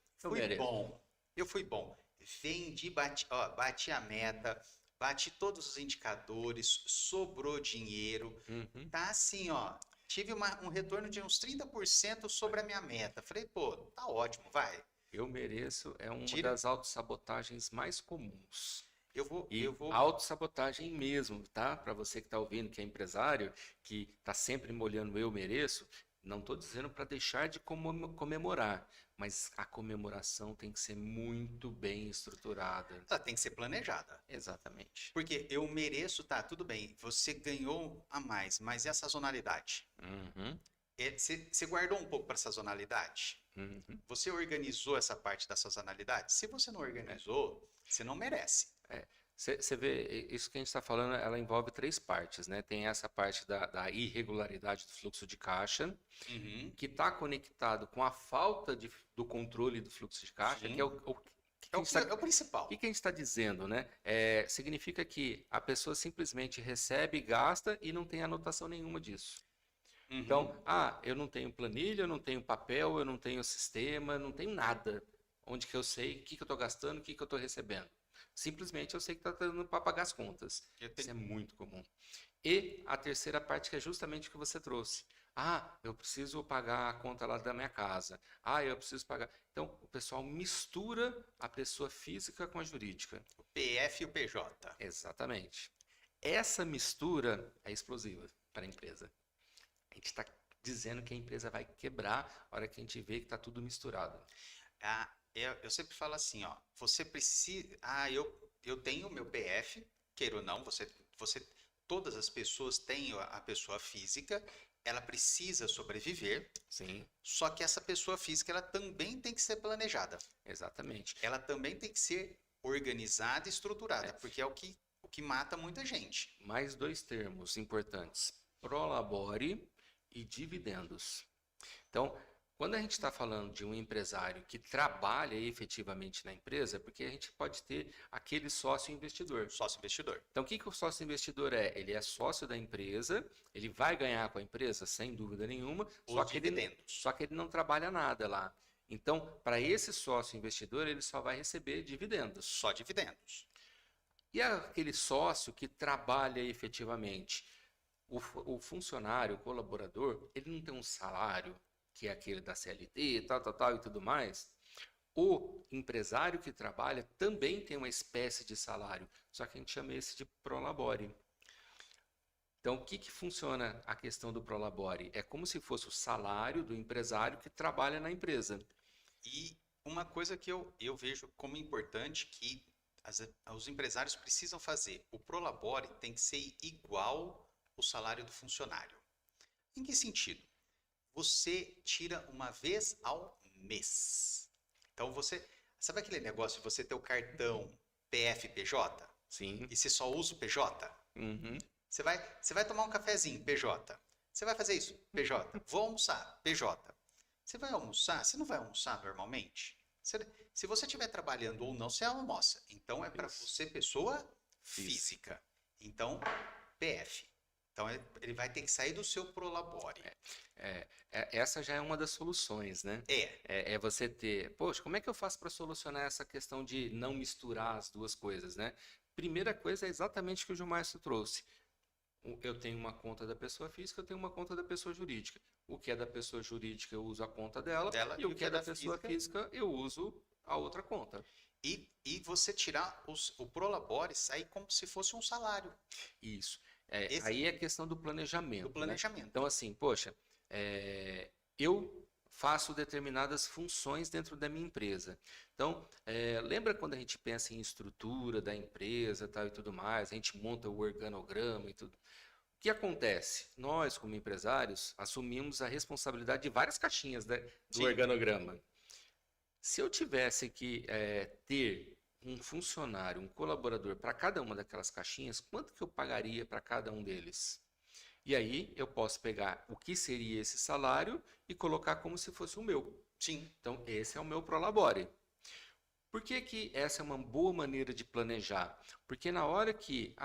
Eu fui bom. Vendi, bati a meta, bati todos os indicadores, sobrou dinheiro. Tá assim, ó. Tive um retorno de uns 30% sobre a minha meta. Falei, pô, tá ótimo, vai. Eu mereço é uma das autossabotagens mais comuns. Eu vou. Autossabotagem mesmo, tá? Para você que está ouvindo, que é empresário, que está sempre molhando eu mereço, não estou dizendo para deixar de comemorar, mas a comemoração tem que ser muito bem estruturada. Ela tem que ser planejada. Exatamente. Porque eu mereço, tá, tudo bem, você ganhou a mais, mas e a sazonalidade? Você guardou um pouco para sazonalidade? Você organizou essa parte da sazonalidade? Se você não organizou, você não merece. Você vê, isso que a gente está falando, ela envolve 3 partes, né? Tem essa parte da irregularidade do fluxo de caixa, que está conectado com a falta do controle do fluxo de caixa, que é o principal. O que a gente está dizendo, né? Significa que a pessoa simplesmente recebe, gasta e não tem anotação nenhuma disso. Então, eu não tenho planilha, eu não tenho papel, eu não tenho sistema, não tenho nada. Onde que eu sei o que eu estou gastando, o que eu estou recebendo. Simplesmente eu sei que está dando para pagar as contas. Isso é muito comum. E a terceira parte que é justamente o que você trouxe. Eu preciso pagar a conta lá da minha casa. Eu preciso pagar. Então, o pessoal mistura a pessoa física com a jurídica. O PF e o PJ. Exatamente. Essa mistura é explosiva para a empresa. A gente está dizendo que a empresa vai quebrar a hora que a gente vê que está tudo misturado. Eu sempre falo assim, ó, você precisa... eu tenho o meu PF, queira ou não, todas as pessoas têm a pessoa física, ela precisa sobreviver. Sim. Só que essa pessoa física, ela também tem que ser planejada. Exatamente. Ela também tem que ser organizada e estruturada, porque é o que mata muita gente. Mais 2 termos importantes: prolabore e dividendos. Então, quando a gente está falando de um empresário que trabalha efetivamente na empresa, porque a gente pode ter aquele sócio investidor. Sócio investidor. Então, o que o sócio investidor é? Ele é sócio da empresa, ele vai ganhar com a empresa, sem dúvida nenhuma, só que ele não trabalha nada lá. Então, para esse sócio investidor, ele só vai receber dividendos. Só dividendos. E aquele sócio que trabalha efetivamente? O funcionário, o colaborador, ele não tem um salário, que é aquele da CLT, tal e tudo mais. O empresário que trabalha também tem uma espécie de salário, só que a gente chama esse de prolabore. Então, o que funciona a questão do prolabore? É como se fosse o salário do empresário que trabalha na empresa. E uma coisa que eu vejo como importante que os empresários precisam fazer, o prolabore tem que ser igual o salário do funcionário. Em que sentido? Você tira uma vez ao mês. Então sabe aquele negócio de você ter o cartão PF-PJ? Sim. E você só usa o PJ? Você vai tomar um cafezinho, PJ. Você vai fazer isso, PJ. Vou almoçar, PJ. Você vai almoçar? Você não vai almoçar normalmente? Se você estiver trabalhando ou não, você almoça. Então é para você, pessoa física. Então, PF. Então ele vai ter que sair do seu prolabore. Essa já é uma das soluções, né? É você ter... Poxa, como é que eu faço para solucionar essa questão de não misturar as duas coisas, né? Primeira coisa é exatamente o que o Gilmar trouxe. Eu tenho uma conta da pessoa física, eu tenho uma conta da pessoa jurídica. O que é da pessoa jurídica, eu uso a conta dela, e o que é da pessoa física, eu uso a outra conta. E você tirar o Prolabore, sair como se fosse um salário. Isso. Aí é a questão do planejamento. Do planejamento. Né? Então, assim, poxa, eu faço determinadas funções dentro da minha empresa. Então, lembra quando a gente pensa em estrutura da empresa, tal e tudo mais, a gente monta o organograma e tudo. O que acontece? Nós, como empresários, assumimos a responsabilidade de várias caixinhas do organograma. Se eu tivesse que ter um funcionário, um colaborador para cada uma daquelas caixinhas, quanto que eu pagaria para cada um deles? E aí eu posso pegar o que seria esse salário e colocar como se fosse o meu. Sim. Então, esse é o meu Prolabore. Por que que essa é uma boa maneira de planejar? Porque na hora que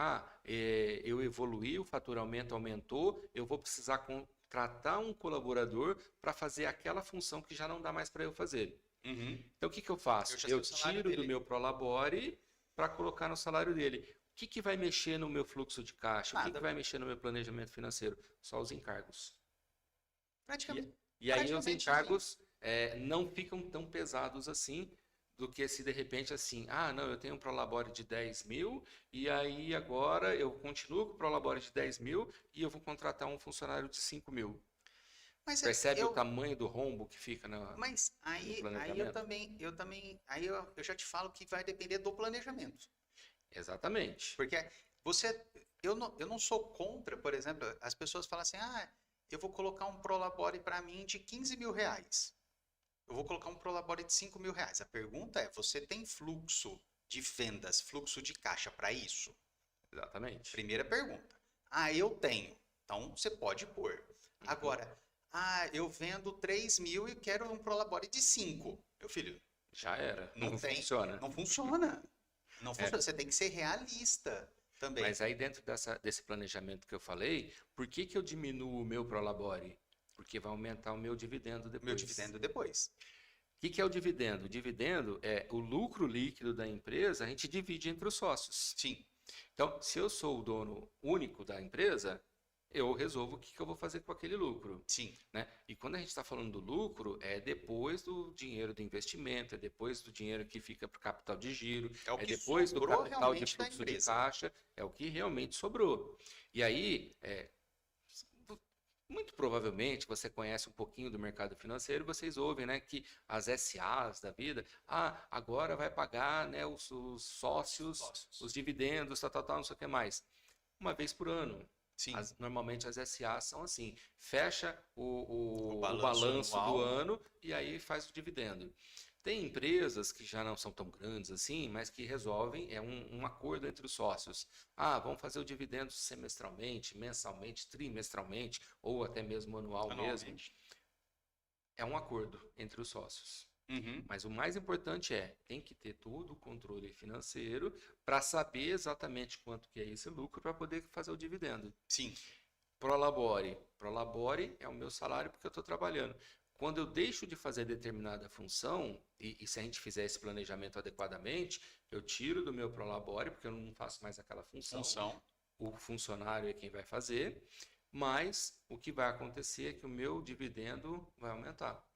eu evoluí, o faturamento aumentou, eu vou precisar contratar um colaborador para fazer aquela função que já não dá mais para eu fazer. Uhum. Então, o que eu faço? Eu tiro do meu Prolabore para colocar no salário dele. O que vai mexer no meu fluxo de caixa? Nada. O que vai mexer no meu planejamento financeiro? Só os encargos. Praticamente. E aí os encargos não ficam tão pesados assim, do que se de repente assim, não, eu tenho um Prolabore de 10 mil, e aí agora eu continuo com o Prolabore de 10 mil e eu vou contratar um funcionário de 5 mil. Mas percebe o tamanho do rombo que fica no planejamento? Aí eu já te falo que vai depender do planejamento. Exatamente. Porque eu não sou contra, por exemplo, as pessoas falam assim, eu vou colocar um Prolabore para mim de 15 mil reais. Eu vou colocar um Prolabore de 5 mil reais. A pergunta é, você tem fluxo de vendas, fluxo de caixa para isso? Exatamente. Primeira pergunta. Eu tenho. Então, você pode pôr. Uhum. Agora, eu vendo 3 mil e quero um Prolabore de 5. Meu filho. Já era. Não funciona. Não funciona. Não funciona. Você tem que ser realista também. Mas aí dentro desse planejamento que eu falei, por que eu diminuo o meu Prolabore? Porque vai aumentar o meu dividendo depois. Meu dividendo depois. O que é o dividendo? O dividendo é o lucro líquido da empresa, a gente divide entre os sócios. Sim. Então, se eu sou o dono único da empresa, eu resolvo o que eu vou fazer com aquele lucro. Sim. Né? E quando a gente está falando do lucro, é depois do dinheiro do investimento, é depois do dinheiro que fica para o capital de giro, é depois do capital de fluxo de caixa, é o que realmente sobrou. E aí, muito provavelmente você conhece um pouquinho do mercado financeiro, vocês ouvem, né, que as SAs da vida, agora vai pagar, né, os sócios, os dividendos, tal, não sei o que mais. Uma vez por ano. Sim. Normalmente as SAs são assim, fecha o balanço do ano e aí faz o dividendo. Tem empresas que já não são tão grandes assim, mas que resolvem, um acordo entre os sócios. Vamos fazer o dividendo semestralmente, mensalmente, trimestralmente, ou até mesmo anualmente. Mesmo. É um acordo entre os sócios. Uhum. Mas o mais importante tem que ter todo o controle financeiro para saber exatamente quanto que é esse lucro para poder fazer o dividendo. Sim. Prolabore. Prolabore é o meu salário porque eu estou trabalhando. Quando eu deixo de fazer determinada função, e se a gente fizer esse planejamento adequadamente, eu tiro do meu Prolabore, porque eu não faço mais aquela função. O funcionário é quem vai fazer, mas o que vai acontecer é que o meu dividendo vai aumentar.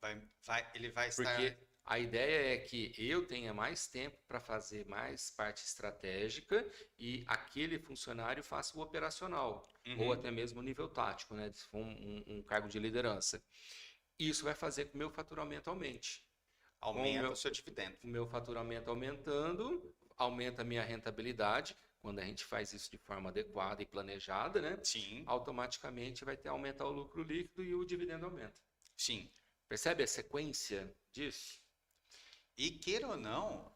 Ele vai estar... Porque a ideia é que eu tenha mais tempo para fazer mais parte estratégica e aquele funcionário faça o operacional, ou até mesmo o nível tático, né, se for um cargo de liderança. Isso vai fazer com que o meu faturamento aumente. Aumenta o seu dividendo. O meu faturamento aumentando, aumenta a minha rentabilidade. Quando a gente faz isso de forma adequada e planejada, né? Sim. Automaticamente vai aumentar o lucro líquido e o dividendo aumenta. Sim. Percebe a sequência disso? E queira ou não,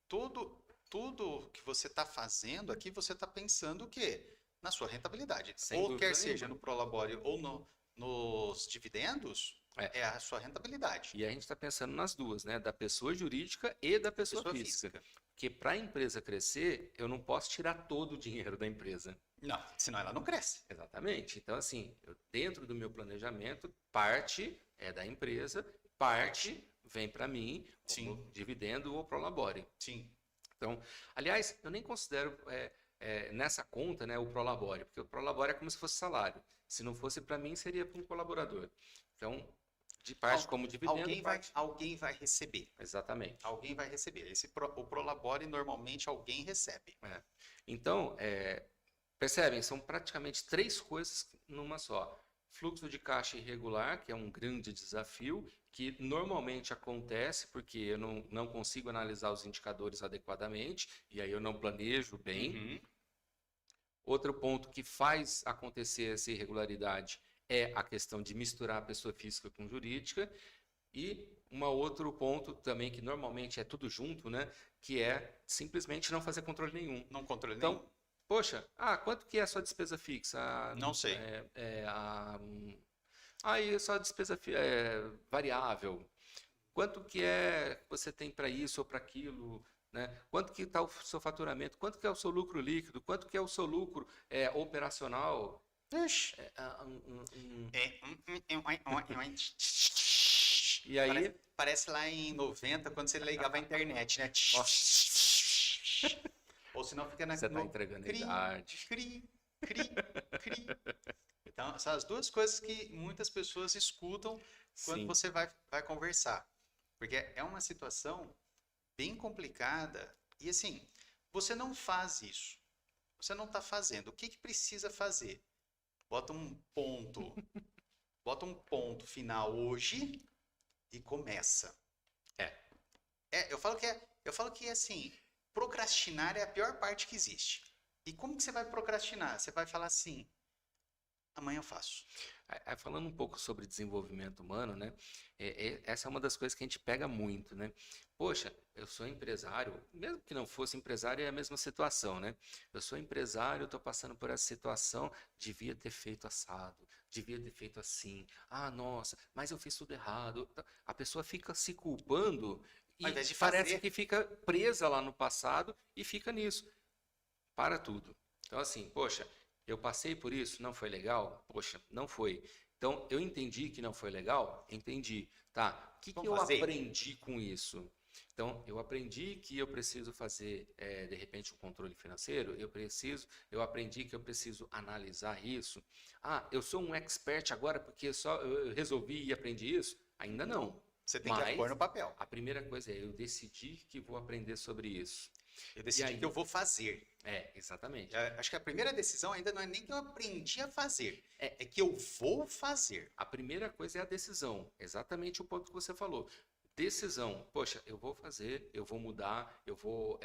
tudo que você está fazendo aqui, você está pensando o quê? Na sua rentabilidade. Ou quer seja no Prolabore ou nos dividendos, é a sua rentabilidade. E a gente está pensando nas duas, né? Da pessoa jurídica e da pessoa física. Porque para a empresa crescer, eu não posso tirar todo o dinheiro da empresa. Não, senão ela não cresce. Exatamente. Então, assim, dentro do meu planejamento, parte é da empresa, parte vem para mim como dividendo ou Prolabore. Sim. Então, aliás, eu nem considero nessa conta, né, o Prolabore, porque o Prolabore é como se fosse salário. Se não fosse para mim, seria para um colaborador. Então, de parte como dividendo, Alguém vai receber. Exatamente. Alguém vai receber. O Prolabore, normalmente, alguém recebe. Então, percebem, são praticamente 3 coisas numa só. Fluxo de caixa irregular, que é um grande desafio, que normalmente acontece porque eu não consigo analisar os indicadores adequadamente, e aí eu não planejo bem. Outro ponto que faz acontecer essa irregularidade é a questão de misturar a pessoa física com jurídica. E outro ponto também, que normalmente é tudo junto, né? Que é simplesmente não fazer controle nenhum. Não controle então, nenhum. Poxa, quanto que é a sua despesa fixa? Não sei. Aí a sua despesa variável. Quanto que você tem para isso ou para aquilo? Né? Quanto que está o seu faturamento? Quanto que é o seu lucro líquido? Quanto que é o seu lucro operacional? E aí... Parece lá em 90, quando você ligava a internet, né? Ou senão fica na... Você está entregando a idade. Então, são as duas coisas que muitas pessoas escutam quando você vai conversar. Porque é uma situação bem complicada. E assim, você não faz isso. Você não está fazendo. O que precisa fazer? Bota um ponto final hoje e começa. Eu falo que assim, procrastinar é a pior parte que existe. E como que você vai procrastinar? Você vai falar assim: amanhã eu faço. Falando um pouco sobre desenvolvimento humano, né? Essa é uma das coisas que a gente pega muito, né? Poxa, eu sou empresário, mesmo que não fosse empresário, é a mesma situação, né? Eu sou empresário, estou passando por essa situação, devia ter feito assado, devia ter feito assim. Nossa, mas eu fiz tudo errado. A pessoa fica se culpando e parece que fica presa lá no passado e fica nisso. Para tudo. Então, assim, poxa, eu passei por isso, não foi legal? Poxa, não foi. Então, eu entendi que não foi legal? Entendi. Tá, o que eu aprendi com isso? Então, eu aprendi que eu preciso fazer, de repente, um controle financeiro. Eu aprendi que eu preciso analisar isso. Eu sou um expert agora porque só eu resolvi e aprendi isso? Ainda não. Você tem que pôr no papel. A primeira coisa eu decidi que vou aprender sobre isso. Eu decidi que eu vou fazer. Exatamente. Acho que a primeira decisão ainda não é nem que eu aprendi a fazer, é que eu vou fazer. A primeira coisa é a decisão, exatamente o ponto que você falou. Decisão, poxa, eu vou fazer, eu vou mudar, eu vou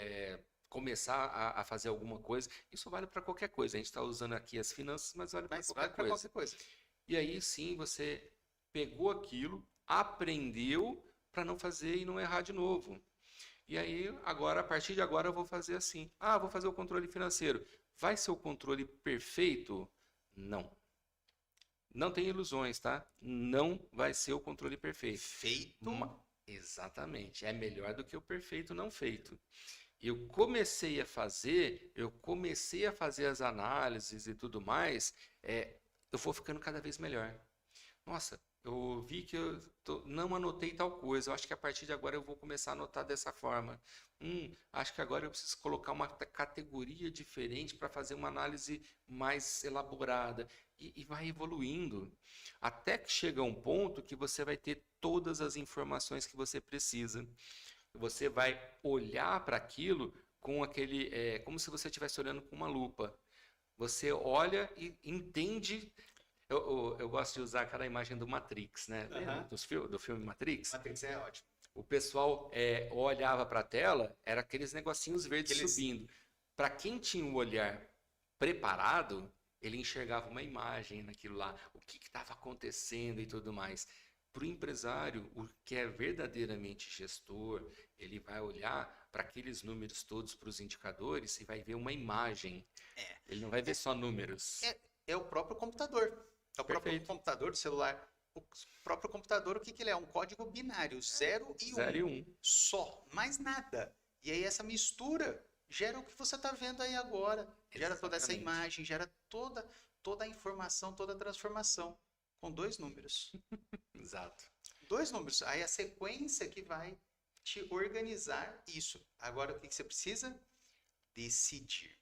começar a fazer alguma coisa. Isso vale para qualquer coisa. A gente está usando aqui as finanças, mas vale para qualquer coisa. E aí sim você pegou aquilo, aprendeu para não fazer e não errar de novo. E aí, agora, a partir de agora, eu vou fazer assim. Vou fazer o controle financeiro. Vai ser o controle perfeito? Não. Não tem ilusões, tá? Não vai ser o controle perfeito. Exatamente. É melhor do que o perfeito não feito. Eu comecei a fazer as análises e tudo mais, eu vou ficando cada vez melhor. Nossa, eu vi que eu não anotei tal coisa. Eu acho que a partir de agora eu vou começar a anotar dessa forma. Acho que agora eu preciso colocar uma categoria diferente para fazer uma análise mais elaborada. E vai evoluindo. Até que chega um ponto que você vai ter todas as informações que você precisa. Você vai olhar para aquilo com como se você estivesse olhando com uma lupa. Você olha e entende. Eu gosto de usar aquela imagem do Matrix, né? Do filme Matrix. Matrix é ótimo. O pessoal olhava para a tela, era aqueles negocinhos verdes subindo. Para quem tinha o olhar preparado, ele enxergava uma imagem naquilo lá, o que estava acontecendo e tudo mais. Para o empresário, o que é verdadeiramente gestor, ele vai olhar para aqueles números todos, para os indicadores, e vai ver uma imagem. Ele não vai ver só números. É o próprio computador. É o próprio computador do celular. O próprio computador, o que ele é? Um código binário, 0 e 1. 0 e 1. Só, mais nada. E aí essa mistura gera o que você está vendo aí agora. Gera toda essa imagem, gera toda a informação, toda a transformação. Com 2 números. Exato. 2 números. Aí a sequência que vai te organizar isso. Agora o que você precisa? Decidir.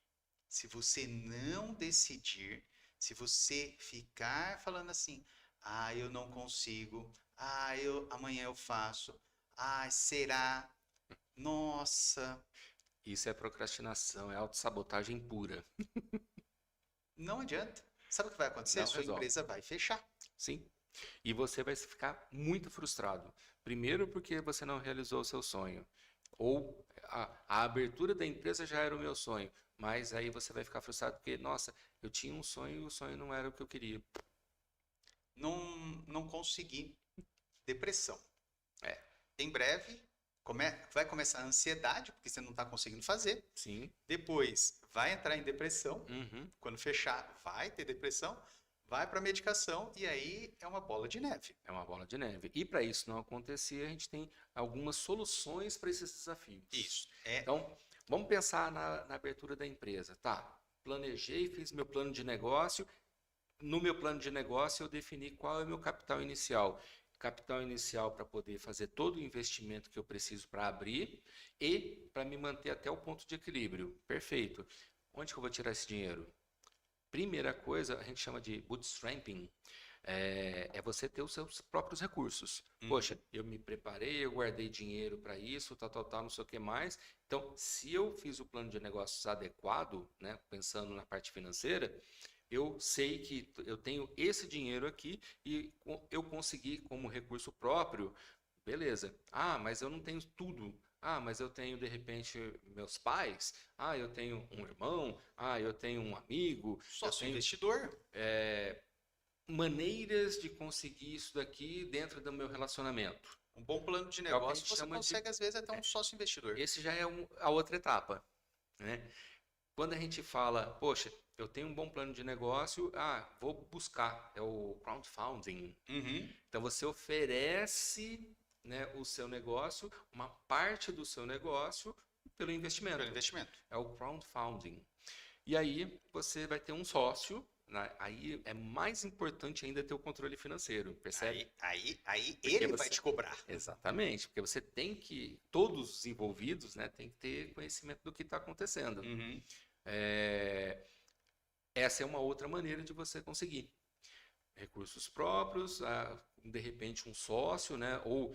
Se você não decidir, se você ficar falando assim, ah, eu não consigo, ah, amanhã eu faço, ah, será? Nossa, Isso é procrastinação, é autossabotagem pura. não adianta. Sabe o que vai acontecer? Não Sua resolve. empresa vai fechar. Sim. E você vai ficar muito frustrado. Primeiro, porque você não realizou o seu sonho. Ou a abertura da empresa já era o meu sonho. Mas aí você vai ficar frustrado porque, nossa, eu tinha um sonho e o sonho não era o que eu queria. Não, não consegui. Depressão. É, Em breve, vai começar a ansiedade, porque você não está conseguindo fazer. sim. Depois, vai entrar em depressão. Uhum. Quando fechar, vai ter depressão. Vai para medicação e aí é uma bola de neve. É uma bola de neve. E para isso não acontecer, a gente tem algumas soluções para esses desafios. Isso. É. Então, vamos pensar na abertura da empresa. Tá, planejei, fiz meu plano de negócio. No meu plano de negócio, eu defini qual é o meu capital inicial. Capital inicial para poder fazer todo o investimento que eu preciso para abrir e para me manter até o ponto de equilíbrio. Perfeito. Onde que eu vou tirar esse dinheiro? Primeira coisa, a gente chama de bootstrapping, é você ter os seus próprios recursos. Poxa, eu me preparei, eu guardei dinheiro para isso, tal, não sei o que mais. Então, se eu fiz o plano de negócios adequado, né, pensando na parte financeira, eu sei que eu tenho esse dinheiro aqui e eu consegui como recurso próprio, beleza. Ah, mas eu não tenho tudo. Ah, mas eu tenho de repente meus pais. Ah, eu tenho um irmão. Ah, eu tenho um amigo. Eu Sócio tenho investidor. maneiras de conseguir isso daqui dentro do meu relacionamento. Um bom plano de É o que a negócio, gente você chama de. consegue, às vezes, até um sócio investidor. Esse já é a outra etapa, né? Quando a gente fala, poxa, eu tenho um bom plano de negócio, vou buscar, é o crowdfunding. Uhum. Então você oferece, né, o seu negócio, uma parte do seu negócio pelo investimento. Pelo investimento. É o crowdfunding. E aí você vai ter um sócio, né? Aí é mais importante ainda ter o controle financeiro, percebe? Aí Porque ele vai te cobrar. Exatamente, porque você tem que, todos os envolvidos, né, tem que ter conhecimento do que está acontecendo. Uhum. Essa é uma outra maneira de você conseguir recursos próprios, de repente um sócio, né? Ou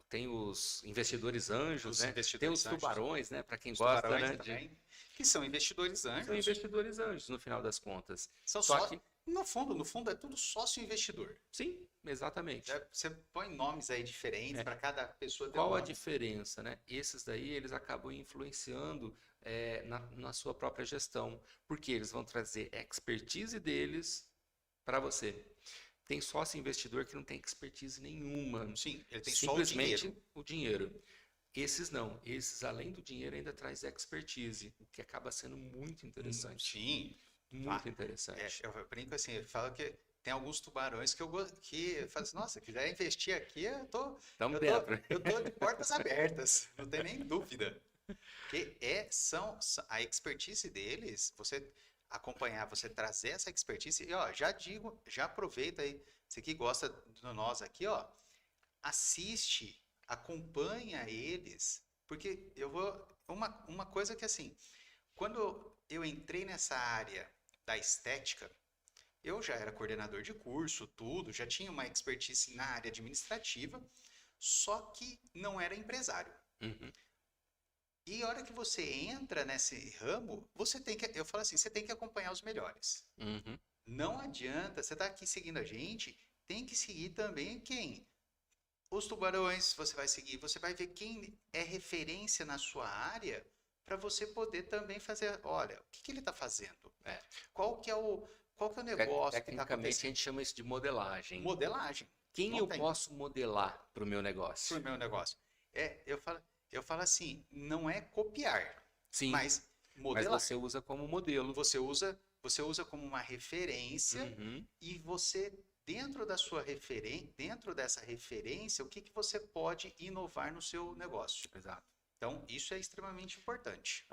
tem os investidores anjos, Os né? investidores Tem os anjos. tubarões, né? Para quem Os gosta, tubarões né? também, que são investidores São anjos. investidores anjos, no final das contas. São Só só, que, no fundo é tudo sócio investidor. sim, exatamente. Você põe nomes aí diferentes para cada pessoa ter Qual um a nome. diferença, né? Esses daí, eles acabam influenciando na sua própria gestão, porque eles vão trazer expertise deles para você. Tem sócio investidor que não tem expertise nenhuma. Sim, ele tem só o Simplesmente dinheiro. o dinheiro. Esses não. Esses, além do dinheiro, ainda traz expertise, o que acaba sendo muito interessante. Sim. Muito interessante. Eu brinco assim, eu falo que tem alguns tubarões que eu falo assim, nossa, quiser investir aqui, Estamos dentro. eu tô de portas abertas, não tem nem dúvida. Porque a expertise deles, você acompanhar, você trazer essa expertise, e ó, já aproveita aí, você que gosta de nós aqui, ó, assiste, acompanha eles, porque uma coisa que assim, quando eu entrei nessa área da estética, eu já era coordenador de curso, tudo, já tinha uma expertise na área administrativa, só que não era empresário. Uhum. E a hora que você entra nesse ramo, eu falo assim, você tem que acompanhar os melhores. Uhum. Não adianta, você tá aqui seguindo a gente, tem que seguir também quem? Os tubarões, você vai seguir, você vai ver quem é referência na sua área para você poder também fazer, olha, o que ele está fazendo? Qual que é o negócio que está Tecnicamente, a acontecendo? gente chama isso de modelagem. Modelagem. Quem Não eu tem. posso modelar para o meu negócio? Pro meu negócio. Eu falo assim, não é copiar, Sim, mas mas modelar. você usa como modelo. Você usa como uma referência Uhum. e você dentro dessa referência, o que você pode inovar no seu negócio. Exato. Então, isso é extremamente importante.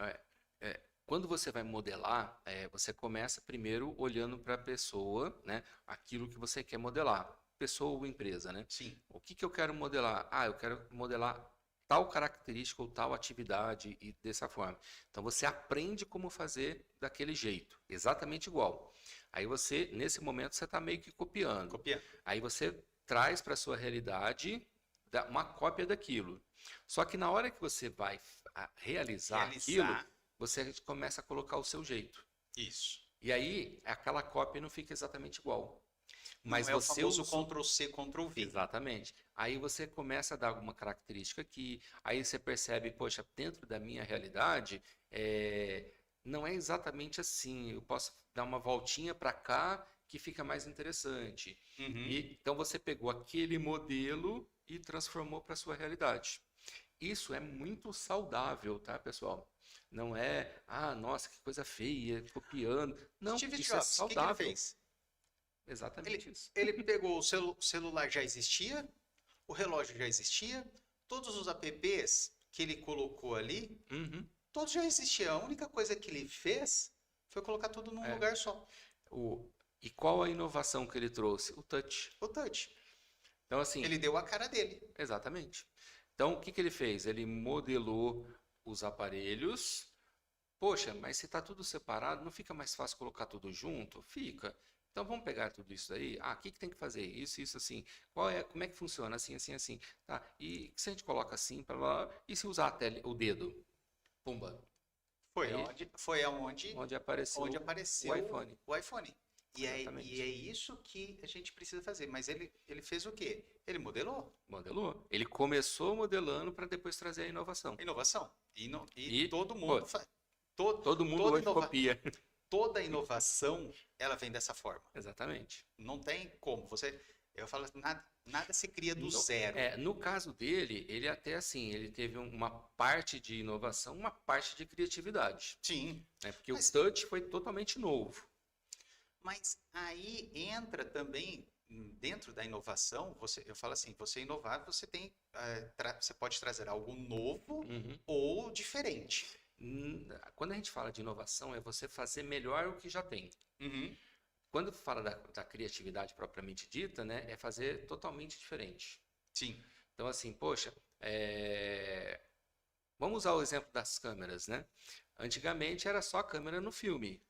Quando você vai modelar, você começa primeiro olhando para a pessoa, né? Aquilo que você quer modelar. Pessoa ou empresa, né? Sim. O que eu quero modelar? Eu quero modelar tal característica ou tal atividade e dessa forma. Então você aprende como fazer daquele jeito, exatamente igual. Aí você, nesse momento, você está meio que copiando. Copiando. Aí você traz para a sua realidade uma cópia daquilo. Só que na hora que você vai realizar aquilo, você começa a colocar o seu jeito. Isso. E aí, aquela cópia não fica exatamente igual. Mas não é o famoso Ctrl+C, Ctrl+V. Exatamente. Aí você começa a dar alguma característica aqui, aí você percebe, poxa, dentro da minha realidade, não é exatamente assim. Eu posso dar uma voltinha para cá que fica mais interessante. Então você pegou aquele modelo e transformou para a sua realidade. Isso é muito saudável, tá, pessoal? Não é, nossa, que coisa feia, copiando. Não, Steve isso Jobs, é saudável. o que ele fez? Exatamente isso. Ele pegou o celular já existia, o relógio já existia, todos os apps que ele colocou ali, todos já existiam. A única coisa que ele fez foi colocar tudo num lugar só. E qual a inovação que ele trouxe? O touch. O touch. Então, assim, ele deu a cara dele. Exatamente. Então, o que ele fez? Ele modelou os aparelhos. Poxa, mas se está tudo separado, não fica mais fácil colocar tudo junto? Fica. Então vamos pegar tudo isso aí. O que tem que fazer? Isso, assim. Como é que funciona? Assim, assim, assim. Tá? E se a gente coloca assim, e se usar o dedo? Pumba. Foi onde apareceu o iPhone. E é isso que a gente precisa fazer. Mas ele fez o quê? Ele modelou. Ele começou modelando para depois trazer a inovação. E todo mundo faz. Todo mundo hoje copia. Toda inovação, ela vem dessa forma. Exatamente. Não tem como. Eu falo, nada se cria do zero. No caso dele, ele até assim, ele teve uma parte de inovação, uma parte de criatividade. Sim. Porque o touch foi totalmente novo. Mas aí entra também, dentro da inovação, eu falo assim, você inovar, você pode trazer algo novo ou diferente. Quando a gente fala de inovação, é você fazer melhor o que já tem. Quando fala da criatividade propriamente dita, né, é fazer totalmente diferente. Sim. Então, assim, poxa, vamos usar o exemplo das câmeras, né? Antigamente era só câmera no filme.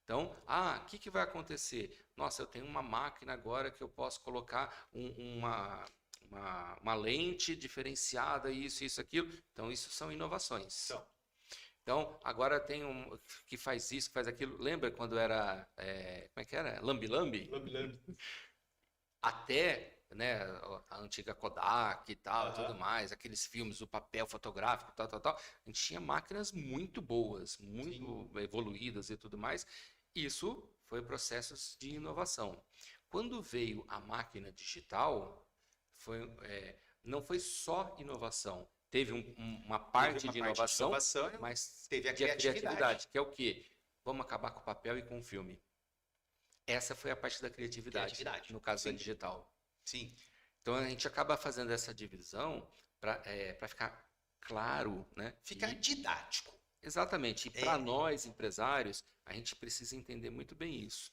Então, o que vai acontecer? Nossa, eu tenho uma máquina agora que eu posso colocar uma lente diferenciada, isso, aquilo. Então, isso são inovações. Então, agora tem que faz isso, que faz aquilo. Lembra quando era, como é que era? Lambi-lambi? Lambi-lambi. Até, né, a antiga Kodak e tal, tudo mais, aqueles filmes, o papel fotográfico, tal. A gente tinha máquinas muito boas, muito evoluídas e tudo mais. Isso foi processos de inovação. Quando veio a máquina digital, não foi só inovação. Teve uma parte de inovação, mas teve a criatividade. Que é o quê? Vamos acabar com o papel e com o filme. Essa foi a parte da criatividade. No caso da digital. Sim. Então a gente acaba fazendo essa divisão para ficar claro, né? Ficar didático. Exatamente. E para nós, empresários, a gente precisa entender muito bem isso.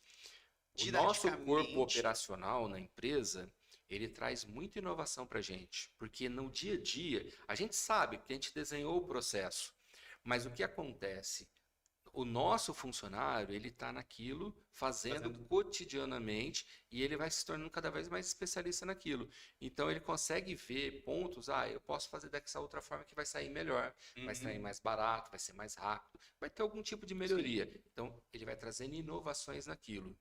O nosso corpo operacional na empresa, ele traz muita inovação para a gente. Porque no dia a dia, a gente sabe que a gente desenhou o processo. Mas o que acontece? O nosso funcionário, ele está naquilo, fazendo cotidianamente, e ele vai se tornando cada vez mais especialista naquilo. Então, ele consegue ver pontos, eu posso fazer dessa outra forma que vai sair melhor, vai sair mais barato, vai ser mais rápido, vai ter algum tipo de melhoria. Sim. Então, ele vai trazendo inovações naquilo.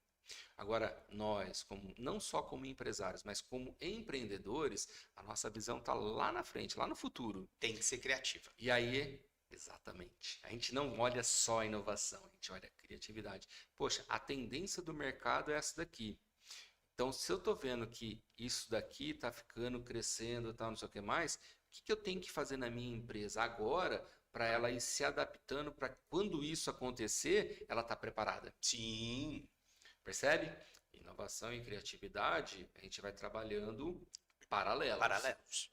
Agora, nós, não só como empresários, mas como empreendedores, a nossa visão está lá na frente, lá no futuro. Tem que ser criativa. E aí... Exatamente. A gente não olha só a inovação, a gente olha a criatividade. Poxa, a tendência do mercado é essa daqui. Então, se eu estou vendo que isso daqui está ficando, crescendo, tal, não sei o que mais, o que eu tenho que fazer na minha empresa agora para ela ir se adaptando para quando isso acontecer, ela está preparada? Sim. Percebe? Inovação e criatividade, a gente vai trabalhando paralelos.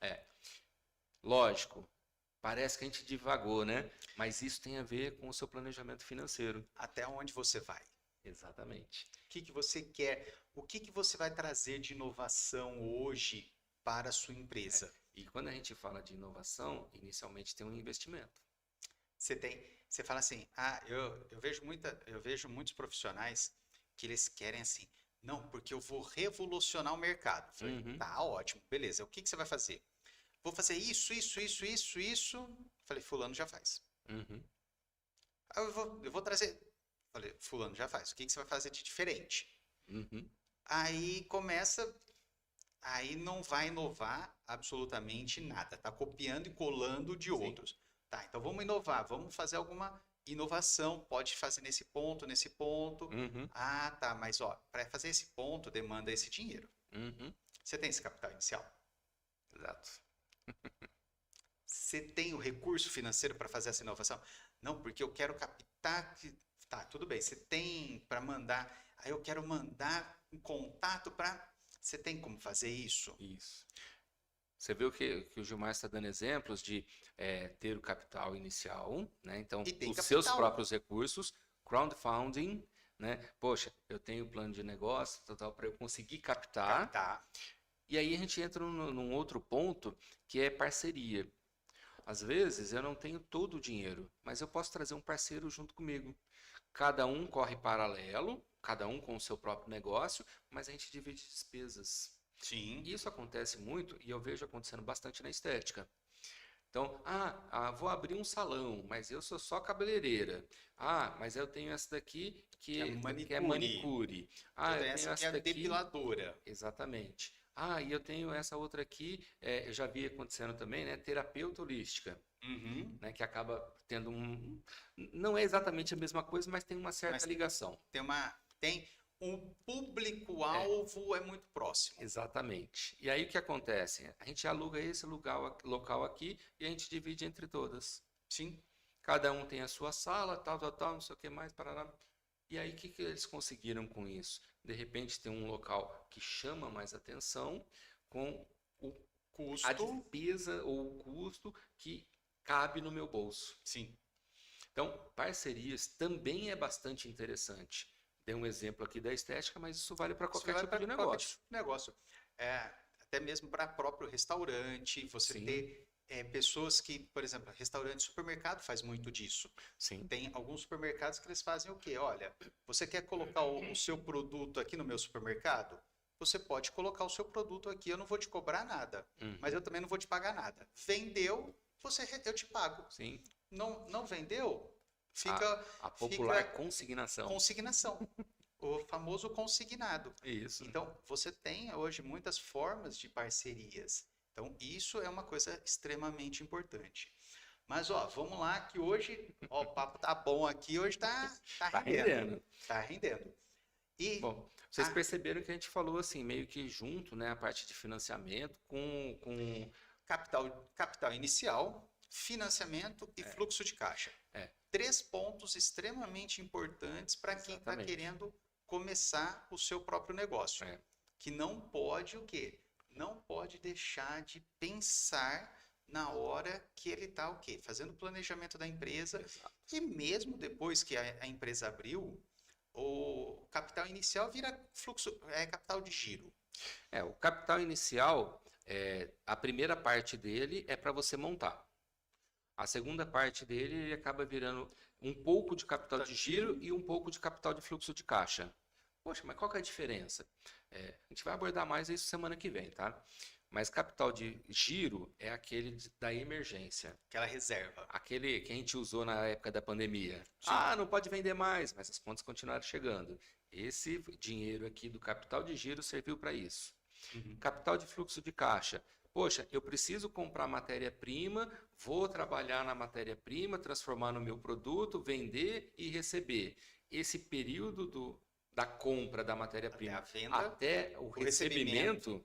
Lógico. Parece que a gente divagou, né? Mas isso tem a ver com o seu planejamento financeiro. Até onde você vai? Exatamente. O que você quer? O que você vai trazer de inovação hoje para a sua empresa? E quando a gente fala de inovação, inicialmente tem um investimento. Você fala assim, eu vejo muitos profissionais que eles querem assim, não, porque eu vou revolucionar o mercado. Falei, Uhum, tá ótimo, beleza. O que que você vai fazer? Vou fazer isso. Falei, fulano já faz. uhum, Aí eu vou trazer. Falei, fulano já faz. O que que você vai fazer de diferente? uhum. Aí começa, aí não vai inovar absolutamente nada. Tá copiando e colando de Sim. outros. Tá, então vamos inovar, vamos fazer alguma inovação. Pode fazer nesse ponto, nesse ponto. Uhum, Ah, tá, mas ó, para fazer esse ponto demanda esse dinheiro. uhum. Você tem esse capital inicial? Exato. Você tem o recurso financeiro para fazer essa inovação? Não, porque eu quero captar. Tá, tudo bem. Você tem para mandar. Aí eu quero mandar um contato para. Você tem como fazer isso? Isso. Você viu que o Gilmar está dando exemplos de ter o capital inicial, né? Então, E tem os seus capital. próprios recursos, crowdfunding, né? Poxa, eu tenho plano de negócio, tal, para eu conseguir captar. Captar. E aí a gente entra num outro ponto que é parceria. Às vezes eu não tenho todo o dinheiro, mas eu posso trazer um parceiro junto comigo. Cada um corre paralelo, cada um com o seu próprio negócio, mas a gente divide despesas. Sim. Isso acontece muito e eu vejo acontecendo bastante na estética. Então, vou abrir um salão, mas eu sou só cabeleireira. Ah, mas eu tenho essa daqui Que é que é manicure. manicure. Eu Ah, eu tenho tenho essa que é essa a daqui. depiladora. Exatamente. Ah, e eu tenho essa outra aqui, eu já vi acontecendo também, né? Terapeuta holística, Uhum. né? Que acaba tendo não é exatamente a mesma coisa, mas tem uma certa Mas ligação. tem o É, público-alvo é muito próximo. exatamente. E aí o que acontece? A gente aluga esse local aqui e a gente divide entre todas. Sim. Cada um tem a sua sala, tal, não sei o que mais, parará. E aí, o que eles conseguiram com isso? De repente, tem um local que chama mais atenção com o, a Custo. despesa ou o custo que cabe no meu bolso. Sim. Então, parcerias também é bastante interessante. Dei um exemplo aqui da estética, mas isso vale para Isso qualquer vai tipo para de qualquer negócio. tipo de negócio. É, até mesmo para próprio restaurante, você Sim, ter pessoas que, por exemplo, restaurante, supermercado faz muito disso. sim. Tem alguns supermercados que eles fazem o quê? Olha, você quer colocar o seu produto aqui no meu supermercado? Você pode colocar o seu produto aqui, eu não vou te cobrar nada, mas Uhum, eu também não vou te pagar nada. Vendeu, eu te pago. sim. Não vendeu, A, fica, a fica popular consignação. consignação, o famoso consignado. Isso. Então, você tem hoje muitas formas de parcerias. Então, isso é uma coisa extremamente importante. Mas, ó, vamos lá que hoje, ó, o papo tá bom aqui, hoje tá Tá rendendo. rendendo. Tá rendendo. E Bom, vocês a perceberam que a gente falou assim, meio que junto, né, a parte de financiamento com capital inicial, financiamento e fluxo de caixa. é, Três pontos extremamente importantes para quem está exatamente. querendo começar o seu próprio negócio. É, Que não pode o quê? Não pode deixar de pensar na hora que ele está o quê? Fazendo o planejamento da empresa exato. e mesmo depois que a empresa abriu, o capital inicial vira capital de giro. O capital inicial, a primeira parte dele é para você montar. A segunda parte dele ele acaba virando um pouco de capital de giro e um pouco de capital de fluxo de caixa. Poxa, mas qual que é a diferença? A gente vai abordar mais isso semana que vem, tá? Mas capital de giro é aquele da emergência. Aquela reserva. Aquele que a gente usou na época da pandemia. Sim. Ah, não pode vender mais, mas as contas continuaram chegando. Esse dinheiro aqui do capital de giro serviu para isso. Uhum. Capital de fluxo de caixa. Poxa, eu preciso comprar matéria-prima, vou trabalhar na matéria-prima, transformar no meu produto, vender e receber. Esse período da compra da Até matéria-prima a venda, até o recebimento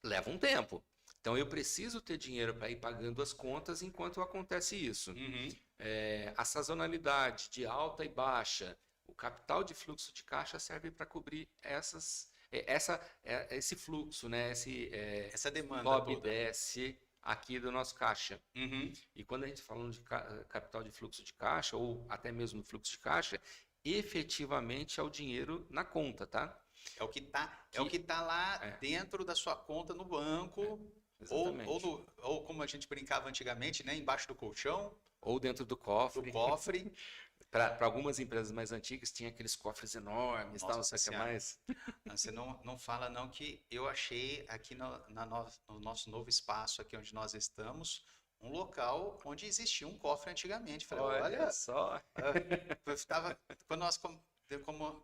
leva um tempo. Então eu preciso ter dinheiro para ir pagando as contas enquanto acontece isso. Uhum. A sazonalidade de alta e baixa, o capital de fluxo de caixa serve para cobrir esse fluxo, né? Essa demanda Sobe e toda. desce aqui do nosso caixa. Uhum. E quando a gente fala de capital de fluxo de caixa, ou até mesmo fluxo de caixa, efetivamente é o dinheiro na conta, tá? É o que tá lá É. dentro da sua conta no banco. Exatamente. Ou como a gente brincava antigamente, né? Embaixo do colchão, Ou dentro do do cofre. cofre. Para algumas empresas mais antigas, tinha aqueles cofres enormes, tal, não Nossa sei o que Senhora. mais. Você não fala não que eu achei aqui no nosso novo espaço, aqui onde nós estamos, um local onde existia um cofre antigamente. Falei, Olha olha, só. eu ficava, quando nós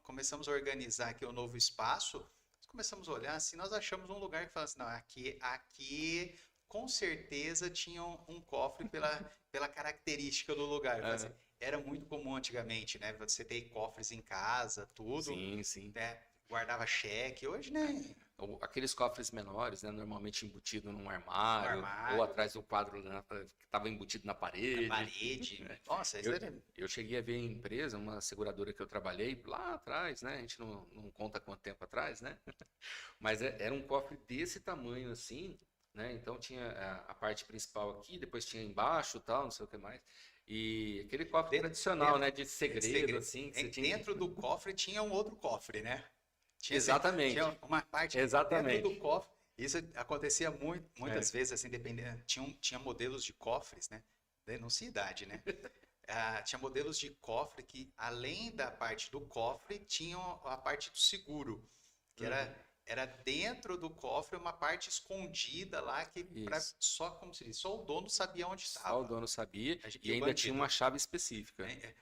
começamos a organizar aqui o novo espaço, nós começamos a olhar assim, nós achamos um lugar que fala assim, não, aqui com certeza tinha um cofre pela característica do lugar. Eu falei assim, Aham. era muito comum antigamente, né? Você ter cofres em casa, tudo, Sim, sim. né? Guardava cheque. Hoje, né? Aqueles cofres menores, né, normalmente embutido num No armário ou armário, atrás do quadro que estava embutido na na parede. parede. Nossa, isso Eu, era. eu cheguei a ver em empresa, uma seguradora que eu trabalhei lá atrás, né? A gente não conta quanto tempo atrás, né? Mas era um cofre desse tamanho assim, né? Então tinha a parte principal aqui, depois tinha embaixo, tal, não sei o que mais. E aquele cofre Dentro, tradicional, dentro, né? De segredo, assim, que você tinha que... dentro do cofre tinha um outro cofre, né? Tinha, assim, tinha Exatamente, uma parte que dentro do exatamente. cofre. Isso acontecia É, muitas vezes, assim, dependendo. Tinha modelos de cofres, né? Denuncia idade, né? Tinha modelos de cofre que, além da parte do cofre, tinham a parte do seguro, que uhum, era dentro do cofre uma parte escondida lá que isso. só, como se diz, só o dono sabia onde Só o estava. dono sabia E e o ainda tinha bandido. uma chave específica. Né?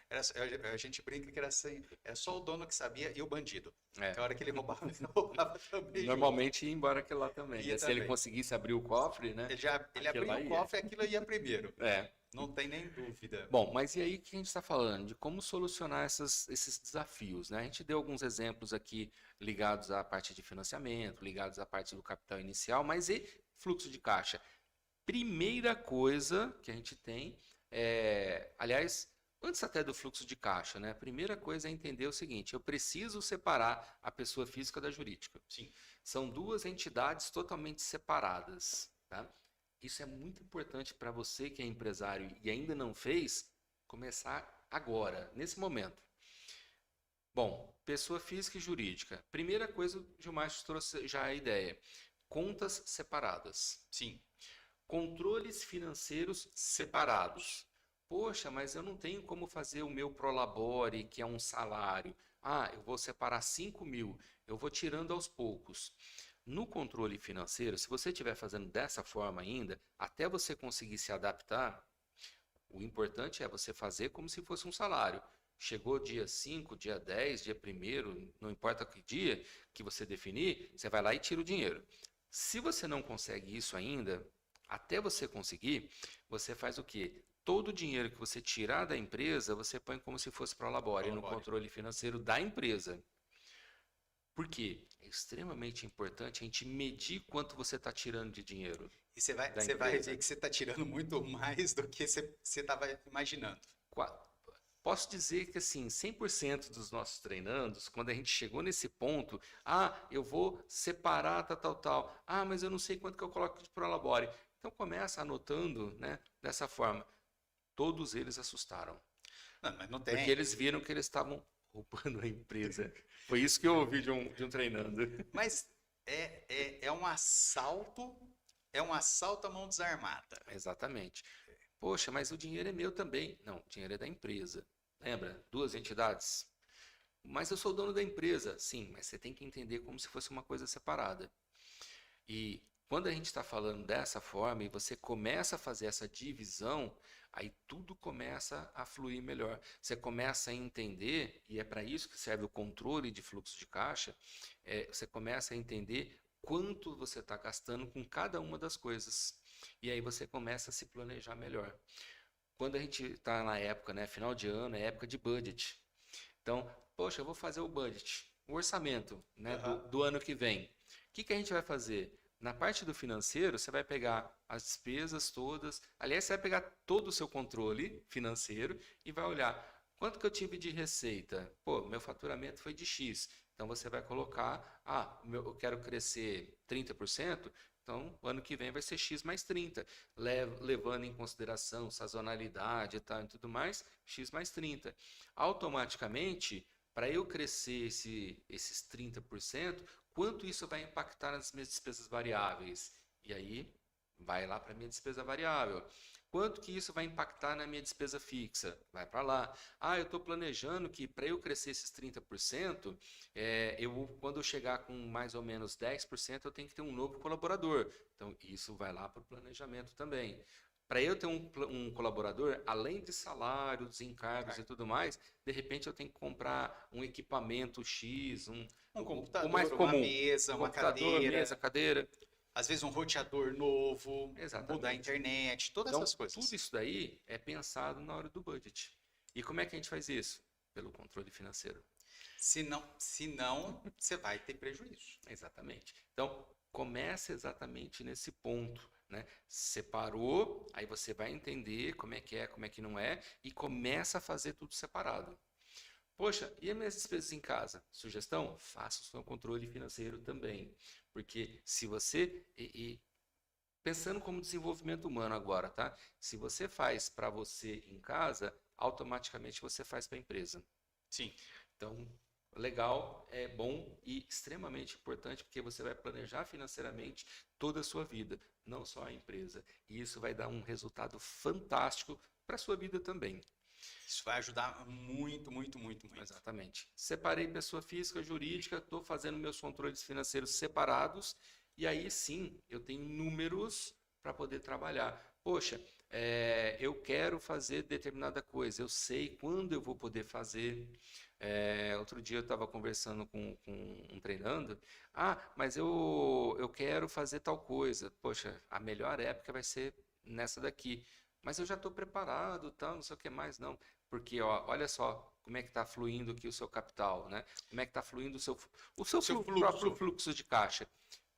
A gente brinca que era, assim, era só o dono que sabia e o bandido. Que É. a hora que ele roubava, ele roubava também junto. Normalmente ia embora aquele lá também, Ia né? Se ele também. conseguisse abrir o cofre, né? Ele Aquele abria lá o ia. cofre e aquilo ia primeiro. É. Não tem nem dúvida. Bom, mas e aí que a gente está falando? De como solucionar esses desafios, né? A gente deu alguns exemplos aqui ligados à parte de financiamento, ligados à parte do capital inicial, mas e fluxo de caixa? Primeira coisa que a gente tem aliás, antes até do fluxo de caixa, né? A primeira coisa é entender o seguinte: eu preciso separar a pessoa física da jurídica. Sim. São duas entidades totalmente separadas, tá? Isso é muito importante para você que é empresário e ainda não fez, começar agora, nesse momento. Bom, pessoa física e jurídica. Primeira coisa, o Gilmar trouxe já a ideia: contas separadas. Sim. Controles financeiros Separados. separados. Poxa, mas eu não tenho como fazer o meu Prolabore, que é um salário. Ah, eu vou separar 5.000, eu vou tirando aos poucos. No controle financeiro, se você estiver fazendo dessa forma ainda, até você conseguir se adaptar, o importante é você fazer como se fosse um salário. Chegou dia 5, dia 10, dia 1º, não importa que dia que você definir, você vai lá e tira o dinheiro. Se você não consegue isso ainda, até você conseguir, você faz o quê? Todo o dinheiro que você tirar da empresa, você põe como se fosse Prolabore no Colabore. controle financeiro da empresa. Por quê? É extremamente importante a gente medir quanto você está tirando de dinheiro E da você vai empresa. ver que você está tirando muito mais do que você estava imaginando. Posso dizer que assim, 100% dos nossos treinandos, quando a gente chegou nesse ponto, eu vou separar tal. Mas eu não sei quanto que eu coloco de Prolabore. Então começa anotando, né, dessa forma. Todos eles assustaram, Não, mas não porque tem. eles viram que eles estavam roubando a empresa. Foi isso que eu ouvi de um treinando. Mas é um assalto à mão desarmada. Exatamente. Poxa, mas o dinheiro é meu também. Não, o dinheiro é da empresa. Lembra? Duas entidades. Mas eu sou dono da empresa. Sim, mas você tem que entender como se fosse uma coisa separada. E quando a gente está falando dessa forma e você começa a fazer essa divisão, aí tudo começa a fluir melhor. Você começa a entender, e é para isso que serve o controle de fluxo de caixa, você começa a entender quanto você está gastando com cada uma das coisas. E aí você começa a se planejar melhor. Quando a gente está na época, né, final de ano, é época de budget. Então, poxa, eu vou fazer o budget, o orçamento, né, Aham. do ano que vem. O que a gente vai fazer? Na parte do financeiro, você vai pegar as despesas todas. Aliás, você vai pegar todo o seu controle financeiro e vai olhar quanto que eu tive de receita. Pô, meu faturamento foi de X. Então você vai colocar, eu quero crescer 30%, então o ano que vem vai ser X mais 30, levando em consideração sazonalidade e tal e tudo mais, X mais 30. Automaticamente, para eu crescer esses 30%, quanto isso vai impactar nas minhas despesas variáveis? E aí Vai lá para a minha despesa variável. Quanto que isso vai impactar na minha despesa fixa? Vai para lá. Ah, eu estou planejando que para eu crescer esses 30%, quando eu chegar com mais ou menos 10%, eu tenho que ter um novo colaborador. Então, isso vai lá para o planejamento também. Para eu ter um colaborador, além de salário, dos encargos e tudo mais, de repente eu tenho que comprar um equipamento X, Um o mais computador, uma comum. mesa, uma Computador, cadeira, mesa, cadeira. às vezes um roteador novo, mudar a Exatamente. internet, todas Então, essas coisas. tudo isso daí é pensado na hora do budget. E como é que a gente faz isso? Pelo controle financeiro. Se não, você vai ter prejuízo. Exatamente. Então, começa exatamente nesse ponto, né? Separou, aí você vai entender como é que não é, e começa a fazer tudo separado. Poxa, e as minhas despesas em casa? Sugestão? Faça o seu controle financeiro também. Porque se você. Pensando como desenvolvimento humano agora, tá? Se você faz para você em casa, automaticamente você faz para a empresa. Sim. Então, legal, é bom e extremamente importante porque você vai planejar financeiramente toda a sua vida, não só a empresa. E isso vai dar um resultado fantástico para a sua vida também. Isso vai ajudar muito, muito, muito, muito. Exatamente. Separei pessoa física, jurídica, estou fazendo meus controles financeiros separados e aí sim eu tenho números para poder trabalhar. Poxa, eu quero fazer determinada coisa, eu sei quando eu vou poder fazer. Outro dia eu estava conversando com um treinando. Ah, mas eu quero fazer tal coisa. Poxa, a melhor época vai ser nessa daqui. Mas eu já estou preparado, tal, não sei o que mais, não. Porque ó, olha só como é que está fluindo aqui o seu capital, né? Como é que está fluindo o seu próprio fluxo de caixa.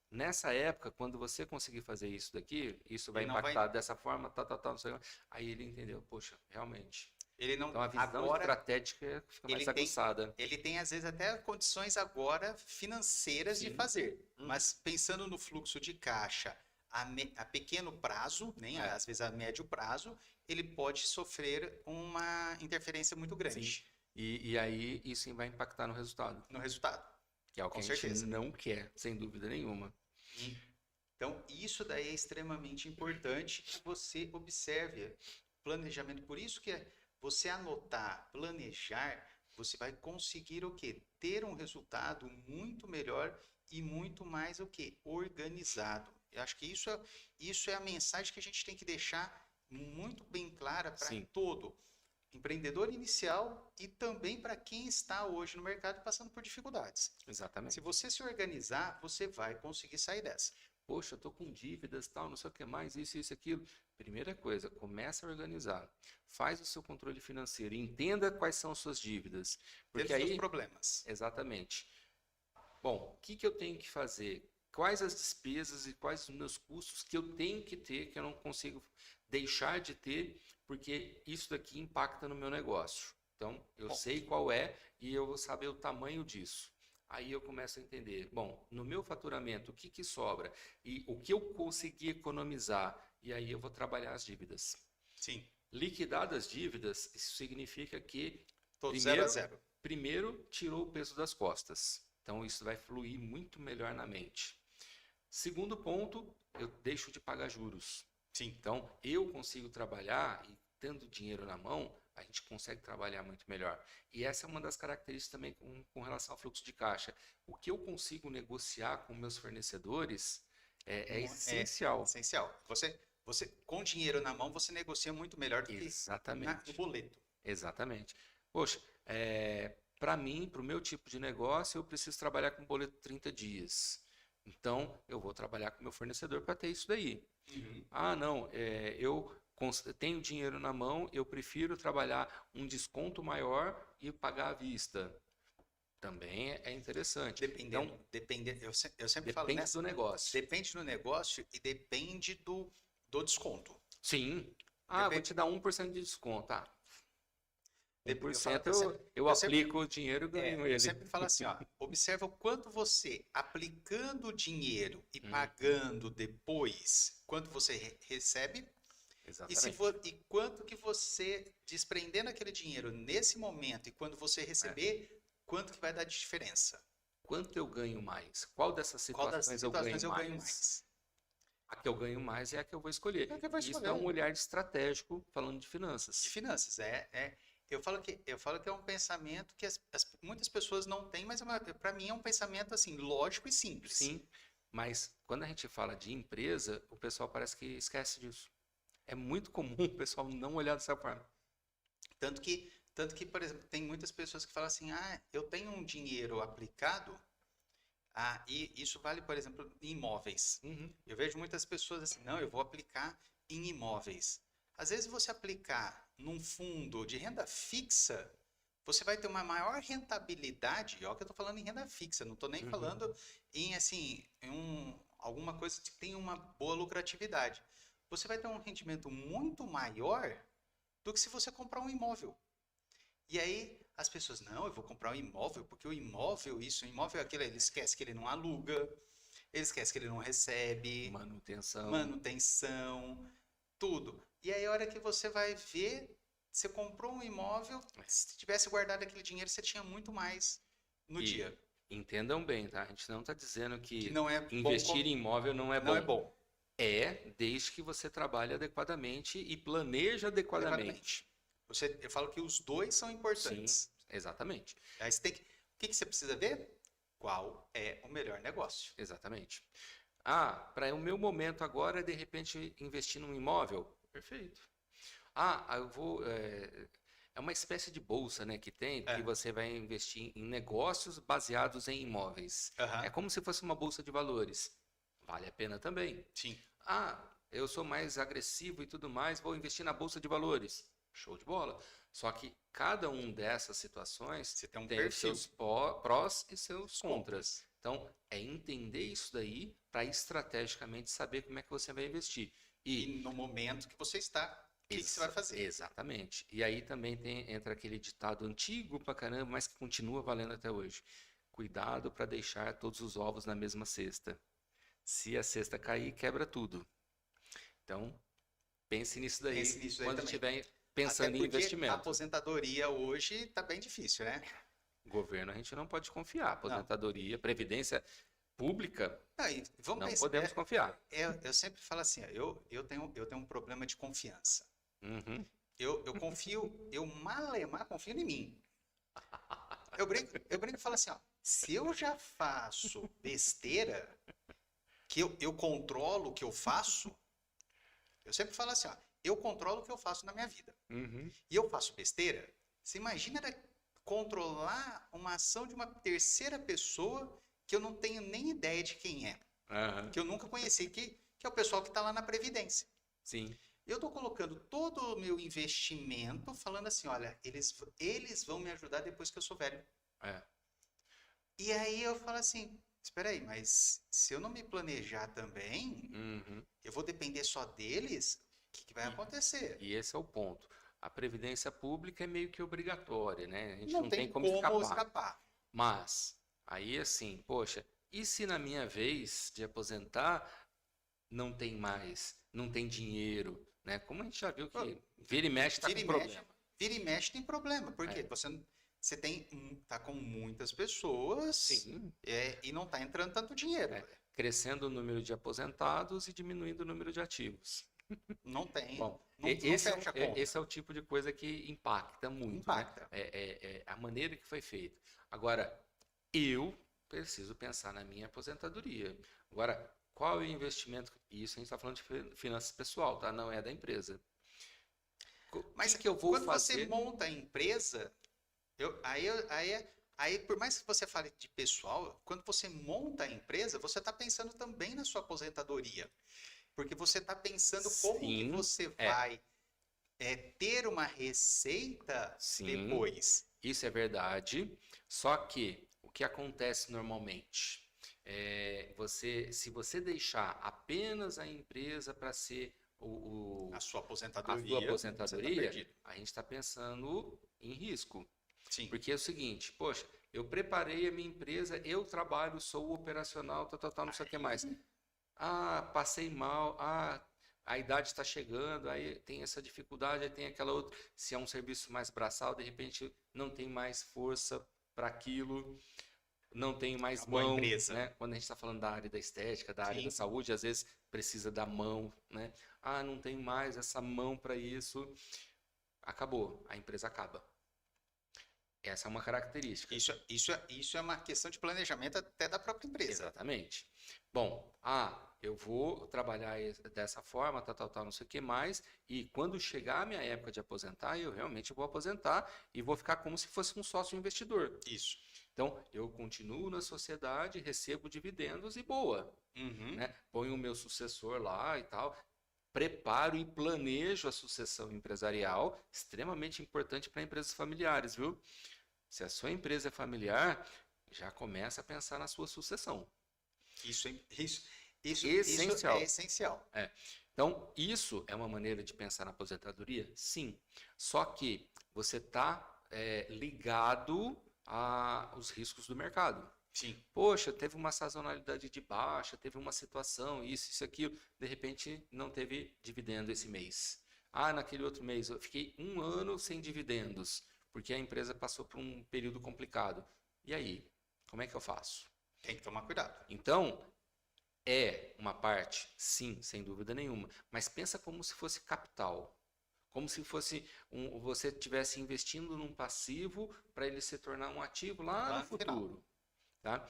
Nessa época, quando você conseguir fazer isso daqui, isso vai impactar dessa forma, não sei o que. Aí ele entendeu, poxa, realmente. Ele não, então a visão estratégica fica mais aguçada. Ele tem, às vezes, até condições agora financeiras de fazer. Mas pensando no fluxo de caixa a pequeno prazo, nem às vezes a médio prazo, ele pode sofrer uma interferência muito grande. Sim. E aí isso vai impactar no resultado. No resultado. Que é o que a gente não quer, sem dúvida nenhuma. Então, isso daí é extremamente importante que você observe planejamento. Por isso que você anotar, planejar, você vai conseguir o quê? Ter um resultado muito melhor e muito mais o quê? Organizado. Eu acho que isso é a mensagem que a gente tem que deixar muito bem clara para todo empreendedor inicial e também para quem está hoje no mercado passando por dificuldades. Exatamente. Se você se organizar, você vai conseguir sair dessa. Poxa, eu estou com dívidas, tal, não sei o que mais, isso, aquilo. Primeira coisa, começa a organizar. Faz o seu controle financeiro, entenda quais são as suas dívidas. Porque aí, os problemas. Exatamente. Bom, o que eu tenho que fazer? Quais as despesas e quais os meus custos que eu tenho que ter, que eu não consigo deixar de ter, porque isso daqui impacta no meu negócio. Então, eu sei qual é e eu vou saber o tamanho disso. Aí eu começo a entender, bom, no meu faturamento, o que sobra? E o que eu consegui economizar? E aí eu vou trabalhar as dívidas. Sim. Liquidadas as dívidas, isso significa que primeiro tirou o peso das costas. Então, isso vai fluir muito melhor na mente. Segundo ponto, eu deixo de pagar juros. Sim. Então, eu consigo trabalhar e tendo dinheiro na mão, a gente consegue trabalhar muito melhor. E essa é uma das características também com relação ao fluxo de caixa. O que eu consigo negociar com meus fornecedores é essencial. É essencial. Você, com dinheiro na mão, você negocia muito melhor do que no boleto. Exatamente. Poxa, para mim, para o meu tipo de negócio, eu preciso trabalhar com boleto 30 dias. Então, eu vou trabalhar com meu fornecedor para ter isso daí. Ah, não, eu tenho dinheiro na mão, eu prefiro trabalhar um desconto maior e pagar à vista. Também é interessante. Eu sempre falo depende do negócio. Depende do negócio e depende do desconto. Sim. Vou te dar 1% de desconto. 1% eu aplico o dinheiro e ganho ele. Eu sempre falo assim, observa o quanto você, aplicando o dinheiro e pagando depois, quanto você recebe. Exatamente. E quanto que você, desprendendo aquele dinheiro nesse momento e quando você receber, quanto que vai dar de diferença? Quanto eu ganho mais? Qual dessas situações eu ganho mais? A que eu ganho mais é a que eu vou escolher. É a que eu vou Isso escolher. é um olhar estratégico falando de De finanças. finanças. Eu falo que é um pensamento que muitas pessoas não têm, mas para mim é um pensamento assim, lógico e simples. Sim, mas quando a gente fala de empresa, o pessoal parece que esquece disso. É muito comum o pessoal não olhar dessa forma. Tanto que, por exemplo, tem muitas pessoas que falam assim, eu tenho um dinheiro aplicado, e isso vale, por exemplo, em imóveis. Uhum. Eu vejo muitas pessoas assim, não, eu vou aplicar em imóveis. Às vezes você aplicar num fundo de renda fixa, você vai ter uma maior rentabilidade, ó, que eu estou falando em renda fixa, não estou nem falando em assim, alguma coisa que tem uma boa lucratividade. Você vai ter um rendimento muito maior do que se você comprar um imóvel. E aí as pessoas, não, eu vou comprar um imóvel, porque o imóvel, o imóvel é aquilo, ele esquece que ele não aluga, ele esquece que ele não recebe, manutenção, tudo. E aí a hora que você vai ver, você comprou um imóvel, se tivesse guardado aquele dinheiro, você tinha muito mais no dia. Entendam bem, tá? A gente não está dizendo que não é investir em imóvel não é bom. Não é bom. Desde que você trabalhe adequadamente e planeja adequadamente. Eu falo que os dois são importantes. Sim, exatamente. Aí o que você precisa ver? Qual é o melhor negócio? Exatamente. Para o meu momento agora, de repente, investir num imóvel? Perfeito. Eu vou... É uma espécie de bolsa, né, que tem, que você vai investir em negócios baseados em imóveis. É como se fosse uma bolsa de valores. Vale a pena também. Sim. Eu sou mais agressivo e tudo mais, vou investir na bolsa de valores. Show de bola. Só que cada um dessas situações você tem os seus prós e seus contras. Então, é entender isso daí para estrategicamente saber como é que você vai investir. E no momento que você está, o que você vai fazer? Exatamente. E aí também entra aquele ditado antigo pra caramba, mas que continua valendo até hoje. Cuidado para deixar todos os ovos na mesma cesta. Se a cesta cair, quebra tudo. Então, pense nisso daí quando estiver pensando em investimento. A aposentadoria hoje está bem difícil, né? Governo a gente não pode confiar. Aposentadoria, previdência pública, não podemos confiar. Eu sempre falo assim, eu tenho um problema de confiança. Eu confio, eu malemar confio em mim. Eu brinco e falo assim, se eu já faço besteira, que eu controlo o que eu faço, eu sempre falo assim, eu controlo o que eu faço na minha vida. E eu faço besteira, você imagina controlar uma ação de uma terceira pessoa que eu não tenho nem ideia de quem é, que eu nunca conheci, que é o pessoal que está lá na Previdência. Sim. Eu estou colocando todo o meu investimento falando assim, olha, eles vão me ajudar depois que eu sou velho. E aí eu falo assim, espera aí, mas se eu não me planejar também, eu vou depender só deles, o que vai acontecer? E esse é o ponto. A previdência pública é meio que obrigatória, né? A gente não tem como escapar. Mas, aí assim, poxa, e se na minha vez de aposentar não tem mais, não tem dinheiro, né? Como a gente já viu que vira e mexe tá com problema. Vira e mexe tem problema, porque você tá com muitas pessoas e não tá entrando tanto dinheiro. Crescendo o número de aposentados e diminuindo o número de ativos. Não tem. Bom, esse é o tipo de coisa que impacta muito. Impacta. Né? É a maneira que foi feito. Agora, eu preciso pensar na minha aposentadoria. Agora, qual é o investimento? Isso a gente está falando de finanças pessoal, tá? Não é da empresa. Mas que eu vou quando fazer... você monta a empresa, aí, por mais que você fale de pessoal, quando você monta a empresa, você está pensando também na sua aposentadoria. Porque você está pensando como que você vai ter uma receita depois. Isso é verdade. Só que o que acontece normalmente se você deixar apenas a empresa para ser a sua aposentadoria, a gente está pensando em risco. Sim. Porque é o seguinte, poxa, eu preparei a minha empresa, eu trabalho, sou operacional, não sei o que mais. Passei mal, a idade está chegando, aí tem essa dificuldade, aí tem aquela outra. Se é um serviço mais braçal, de repente não tem mais força para aquilo. não tenho mais Acabou a mão, empresa. né? Quando a gente está falando da área da estética, da área da Sim. saúde, às vezes precisa da mão, né? Ah, não tenho mais essa mão para isso. Acabou, a empresa acaba. Essa é uma característica. Isso é uma questão de planejamento até da própria empresa. Exatamente. Bom, eu vou trabalhar dessa forma, tal, não sei o que mais, e quando chegar a minha época de aposentar, eu realmente vou aposentar e vou ficar como se fosse um sócio investidor. Isso. Então, eu continuo na sociedade, recebo dividendos e boa, Uhum. né? Ponho o meu sucessor lá e tal, preparo e planejo a sucessão empresarial, extremamente importante para empresas familiares, viu? Se a sua empresa é familiar, já começa a pensar na sua sucessão. Isso Essencial. é essencial. Então, isso é uma maneira de pensar na aposentadoria? Sim. Só que você está ligado aos riscos do mercado. Sim. Poxa, teve uma sazonalidade de baixa, teve uma situação, isso, aquilo. De repente, não teve dividendo esse mês. Naquele outro mês, eu fiquei 1 ano sem dividendos, porque a empresa passou por um período complicado. E aí? Como é que eu faço? Tem que tomar cuidado. Então, é uma parte, sim, sem dúvida nenhuma, mas pensa como se fosse capital. Como se fosse você estivesse investindo num passivo para ele se tornar um ativo lá no futuro. Tá?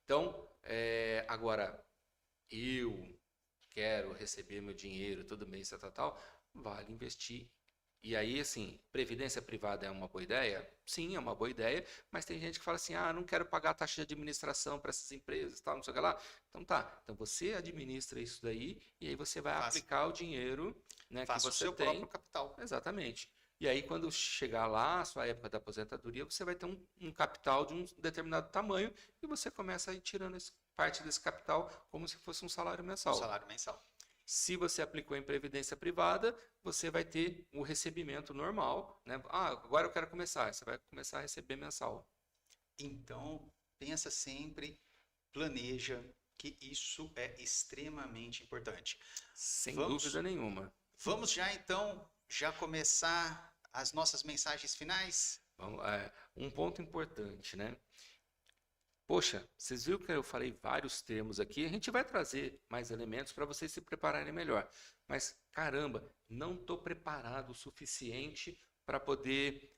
Então, agora, eu quero receber meu dinheiro todo mês, tal, vale investir. E aí, assim, previdência privada é uma boa ideia? Sim, é uma boa ideia, mas tem gente que fala assim, não quero pagar taxa de administração para essas empresas, tal, não sei o que lá. Então tá, então você administra isso daí e aí você vai aplicar o dinheiro, né, que você o seu tem. próprio capital. Exatamente. E aí, quando chegar lá, a sua época da aposentadoria, você vai ter um capital de um determinado tamanho e você começa a ir tirando parte desse capital como se fosse um salário mensal. Um salário mensal. Se você aplicou em previdência privada, você vai ter o recebimento normal, né? Agora eu quero começar. Você vai começar a receber mensal. Então, pensa sempre, planeja, que isso é extremamente importante. Sem dúvida nenhuma. Vamos já então, começar as nossas mensagens finais? Um ponto importante, né? Poxa, vocês viram que eu falei vários termos aqui? A gente vai trazer mais elementos para vocês se prepararem melhor. Mas, caramba, não estou preparado o suficiente para poder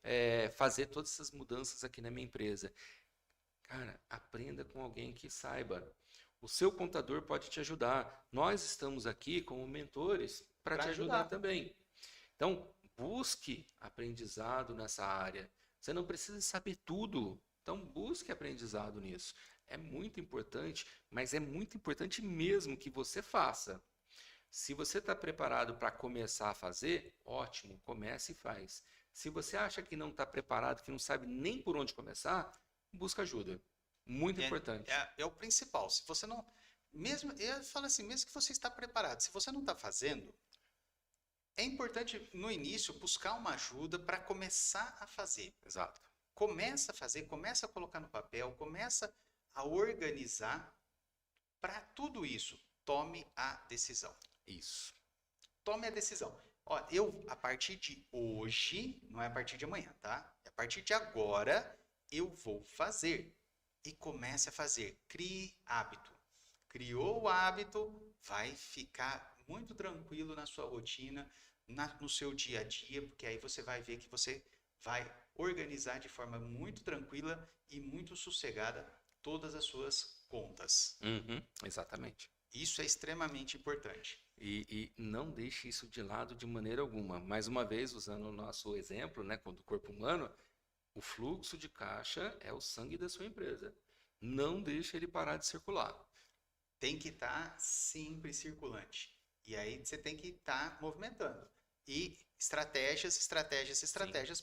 fazer todas essas mudanças aqui na minha empresa. Cara, aprenda com alguém que saiba. O seu contador pode te ajudar. Nós estamos aqui como mentores para te ajudar também. Então, busque aprendizado nessa área. Você não precisa saber tudo. Então, busque aprendizado nisso. É muito importante, mas é muito importante mesmo que você faça. Se você está preparado para começar a fazer, ótimo, comece e faz. Se você acha que não está preparado, que não sabe nem por onde começar, busca ajuda. Muito importante. É o principal. Se você não... eu falo assim, mesmo que você está preparado, se você não está fazendo, é importante, no início, buscar uma ajuda para começar a fazer. Exato. Começa a fazer, começa a colocar no papel, começa a organizar. Para tudo isso, tome a decisão. Isso. Tome a decisão. A partir de hoje, não é a partir de amanhã, tá? É a partir de agora, eu vou fazer. E comece a fazer. Crie hábito. Criou o hábito, vai ficar muito tranquilo na sua rotina, no seu dia a dia, porque aí você vai ver que você vai organizar de forma muito tranquila e muito sossegada todas as suas contas. Exatamente. Isso é extremamente importante. E não deixe isso de lado de maneira alguma. Mais uma vez, usando o nosso exemplo, né, do corpo humano, o fluxo de caixa é o sangue da sua empresa. Não deixe ele parar de circular. Tem que estar sempre circulante. E aí você tem que estar movimentando. E estratégias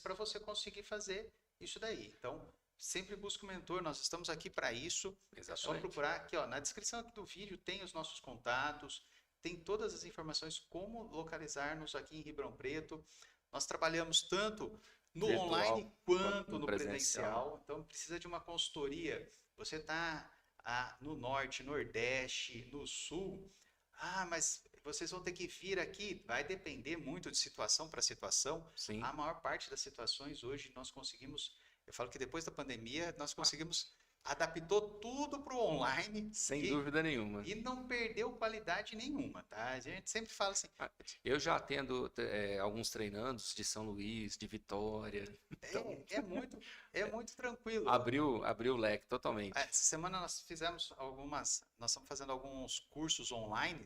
para você conseguir fazer isso daí. Então, sempre busque um mentor. Nós estamos aqui para isso. Exatamente. É só procurar aqui, na descrição aqui do vídeo tem os nossos contatos, tem todas as informações como localizar-nos aqui em Ribeirão Preto. Nós trabalhamos tanto no virtual, online quanto no presencial. presencial. Então, precisa de uma consultoria. Você está no norte, nordeste, no sul. Mas vocês vão ter que vir aqui. Vai depender muito de situação para situação. Sim. A maior parte das situações hoje nós conseguimos... Eu falo que depois da pandemia nós conseguimos adaptou tudo para o online Sem dúvida nenhuma. e não perdeu qualidade nenhuma, tá? A gente sempre fala assim, Eu já atendo alguns treinandos de São Luís, de Vitória. Então, é muito tranquilo. abriu o leque totalmente. Essa semana nós estamos fazendo alguns cursos online.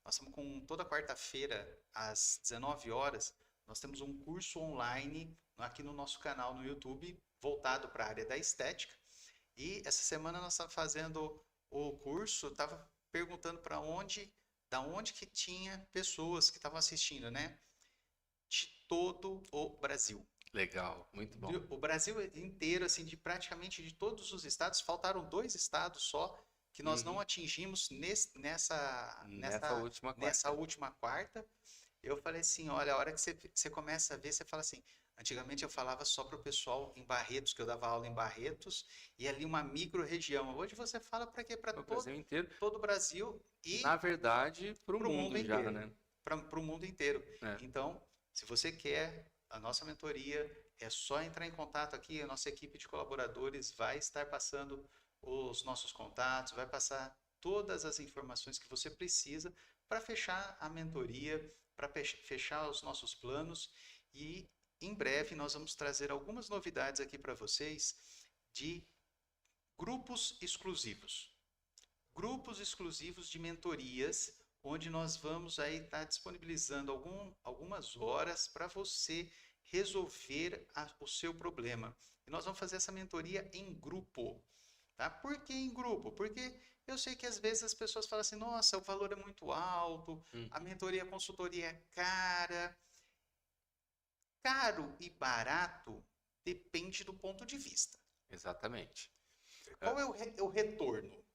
Nós estamos com toda quarta-feira às 19 horas, nós temos um curso online aqui no nosso canal no YouTube, voltado para a área da estética. E essa semana nós estamos fazendo o curso, estava perguntando da onde que tinha pessoas que estavam assistindo, né? De todo o Brasil. Legal, muito bom. O Brasil inteiro, assim, praticamente de todos os estados, faltaram 2 estados só que nós não atingimos nessa última quarta. Eu falei assim, olha, a hora que você começa a ver, você fala assim, antigamente eu falava só para o pessoal em Barretos, que eu dava aula em Barretos, e ali uma micro-região. Hoje você fala para quê? Para Brasil inteiro. todo o Brasil e, na verdade, para o mundo já, inteiro, né? Para o mundo inteiro. É. Então, se você quer a nossa mentoria, é só entrar em contato aqui, a nossa equipe de colaboradores vai estar passando os nossos contatos, vai passar todas as informações que você precisa para fechar a mentoria, para fechar os nossos planos, e em breve nós vamos trazer algumas novidades aqui para vocês de grupos exclusivos de mentorias, onde nós vamos aí estar disponibilizando algumas horas para você resolver o seu problema. E nós vamos fazer essa mentoria em grupo. Tá? Por que em grupo? Porque eu sei que às vezes as pessoas falam assim, nossa, o valor é muito alto, a mentoria, a consultoria é cara. Caro e barato depende do ponto de vista. Exatamente. Qual é o retorno?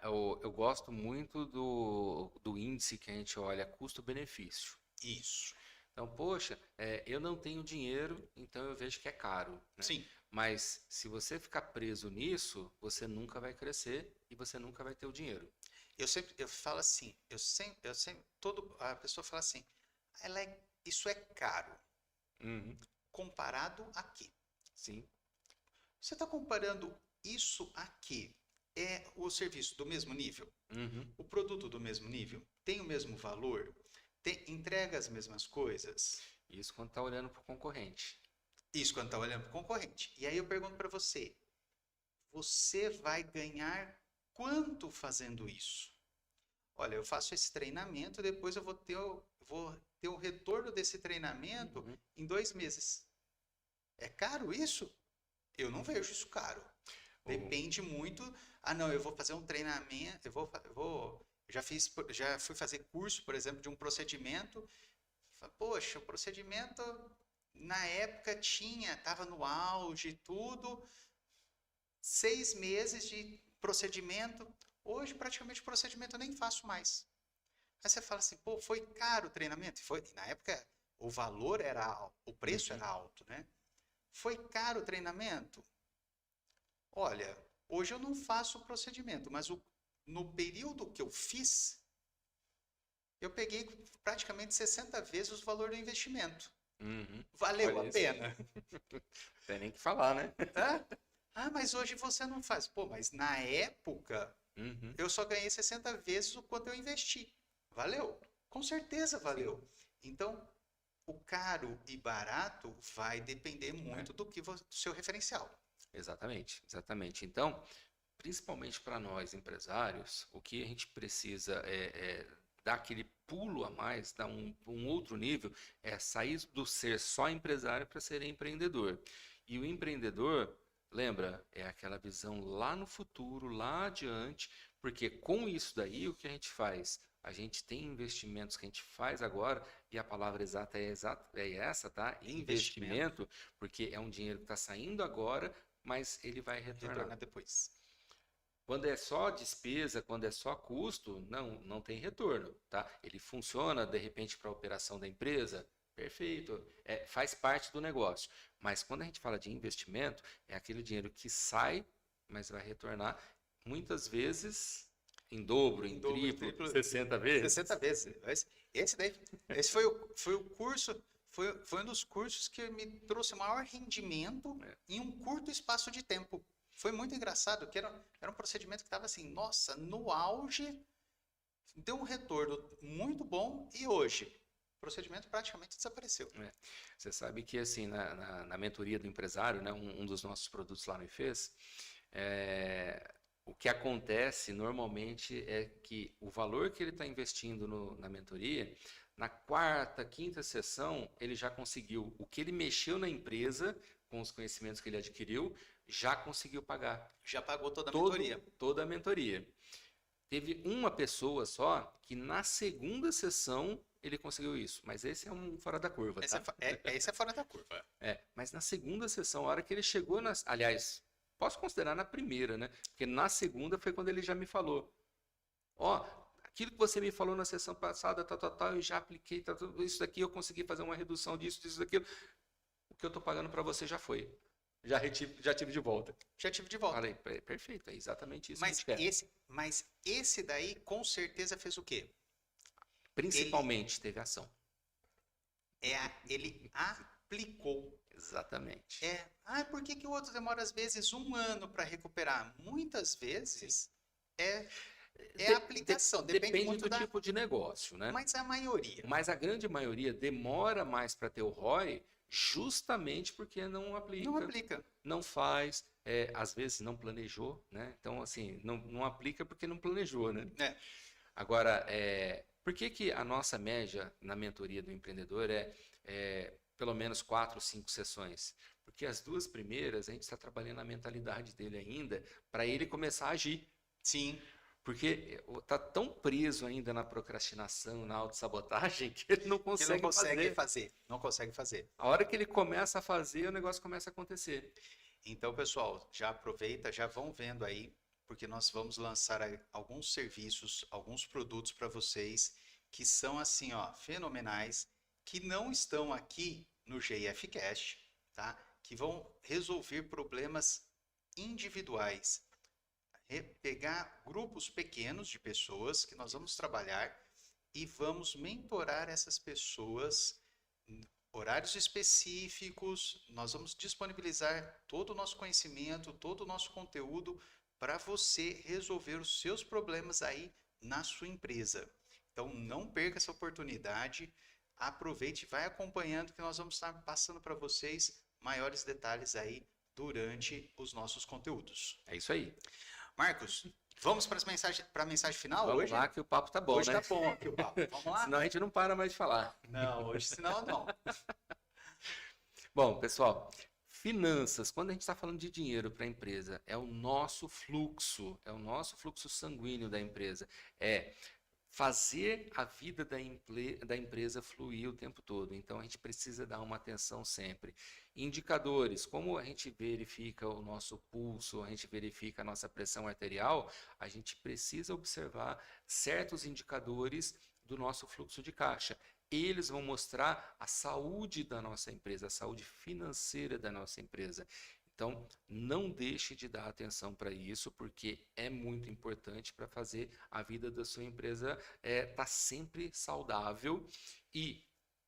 Eu gosto muito do índice que a gente olha custo-benefício. Isso. Então, poxa, eu não tenho dinheiro, então eu vejo que é caro, né? Sim. Mas se você ficar preso nisso, você nunca vai crescer e você nunca vai ter o dinheiro. Eu falo assim, a pessoa fala assim, isso é caro. Comparado a quê? Sim. Você está comparando isso a quê? É o serviço do mesmo nível? O produto do mesmo nível? Tem o mesmo valor? Entrega as mesmas coisas? Isso quando está olhando para o concorrente. Isso quando está olhando para o concorrente. E aí eu pergunto para você, você vai ganhar quanto fazendo isso? Olha, eu faço esse treinamento, depois eu vou ter o retorno desse treinamento em 2 meses. É caro isso? Eu não vejo isso caro. Depende muito. Ah, não, eu vou fazer um treinamento, já fui fazer curso, por exemplo, de um procedimento. Poxa, o procedimento na época estava no auge, tudo. 6 meses de procedimento. Hoje, praticamente, o procedimento eu nem faço mais. Aí você fala assim, pô, foi caro o treinamento? Na época, o valor era alto, o preço era alto, né? Foi caro o treinamento? Olha, hoje eu não faço o procedimento, mas no período que eu fiz, eu peguei praticamente 60 vezes o valor do investimento. Valeu a pena? Não tem nem que falar, né? Ah, mas hoje você não faz. Pô, mas na época, eu só ganhei 60 vezes o quanto eu investi. Valeu? Com certeza valeu. Então, o caro e barato vai depender muito do seu referencial. Exatamente, exatamente. Então, principalmente para nós empresários, o que a gente precisa é dar aquele pulo a mais, dar um outro nível, é sair do ser só empresário para ser empreendedor. E o empreendedor, lembra, é aquela visão lá no futuro, lá adiante, porque com isso daí, o que a gente faz? A gente tem investimentos que a gente faz agora, e a palavra exata é essa, tá? Investimento, porque é um dinheiro que está saindo agora, mas ele vai retornar depois. Quando é só despesa, quando é só custo, não tem retorno, tá? Ele funciona, de repente, para a operação da empresa, perfeito, faz parte do negócio. Mas quando a gente fala de investimento, é aquele dinheiro que sai, mas vai retornar, muitas vezes, em dobro, em triplo, 60 vezes. 60 vezes. Esse foi o curso, foi um dos cursos que me trouxe o maior rendimento em um curto espaço de tempo. foi muito engraçado, que era um procedimento que estava assim, nossa, no auge, deu um retorno muito bom e hoje o procedimento praticamente desapareceu. É. Você sabe que, assim, na mentoria do empresário, né, um dos nossos produtos lá no IFES, o que acontece normalmente é que o valor que ele está investindo na mentoria, na quarta, quinta sessão, ele já conseguiu. O que ele mexeu na empresa, com os conhecimentos que ele adquiriu, já conseguiu pagar. Já pagou toda a mentoria. Toda a mentoria. Teve uma pessoa só que na segunda sessão ele conseguiu isso, mas esse é um fora da curva, tá? Esse é fora da curva. Mas na segunda sessão, a hora que ele chegou aliás, posso considerar na primeira, né? Porque na segunda foi quando ele já me falou. Ó, aquilo que você me falou na sessão passada, eu já apliquei, isso daqui eu consegui fazer uma redução disso, daquilo. O que eu tô pagando para você já foi. Já tive de volta. Já tive de volta. Falei, perfeito, é exatamente isso que a gente quer. Mas esse daí com certeza fez o quê? Principalmente teve ação. Ele aplicou. Exatamente. Por que o outro demora às vezes 1 ano para recuperar? Muitas vezes é a aplicação. Depende muito do tipo de negócio, né? Mas a maioria. Mas a grande maioria demora mais para ter o ROI justamente porque não aplica. Não aplica. Não faz, às vezes não planejou, né? Então, assim, não aplica porque não planejou, né? Agora, por que a nossa média na mentoria do empreendedor é pelo menos 4, 5 sessões? Porque as 2 primeiras a gente está trabalhando a mentalidade dele ainda para ele começar a agir. Sim. Porque está tão preso ainda na procrastinação, na autossabotagem, que ele não consegue fazer. Não consegue fazer. A hora que ele começa a fazer, o negócio começa a acontecer. Então, pessoal, já aproveita, já vão vendo aí, porque nós vamos lançar alguns serviços, alguns produtos para vocês que são assim, ó, fenomenais, que não estão aqui no GFcast, tá? Que vão resolver problemas individuais. Pegar grupos pequenos de pessoas que nós vamos trabalhar e vamos mentorar essas pessoas, horários específicos, nós vamos disponibilizar todo o nosso conhecimento, todo o nosso conteúdo para você resolver os seus problemas aí na sua empresa. Então não perca essa oportunidade, aproveite, vai acompanhando que nós vamos estar passando para vocês maiores detalhes aí durante os nossos conteúdos. É isso aí. Marcos, vamos para a mensagem final vamos hoje? Vamos lá que o papo tá bom, hoje né? Hoje tá bom aqui o papo. Vamos lá? Senão a gente não para mais de falar. Não, hoje senão não. Bom, pessoal, finanças, quando a gente está falando de dinheiro para a empresa, é o nosso fluxo sanguíneo da empresa. É fazer a vida da empresa fluir o tempo todo. Então, a gente precisa dar uma atenção sempre. Indicadores, como a gente verifica o nosso pulso, a gente verifica a nossa pressão arterial, a gente precisa observar certos indicadores do nosso fluxo de caixa. Eles vão mostrar a saúde da nossa empresa, a saúde financeira da nossa empresa. Então, não deixe de dar atenção para isso, porque é muito importante para fazer a vida da sua empresa estar sempre saudável e,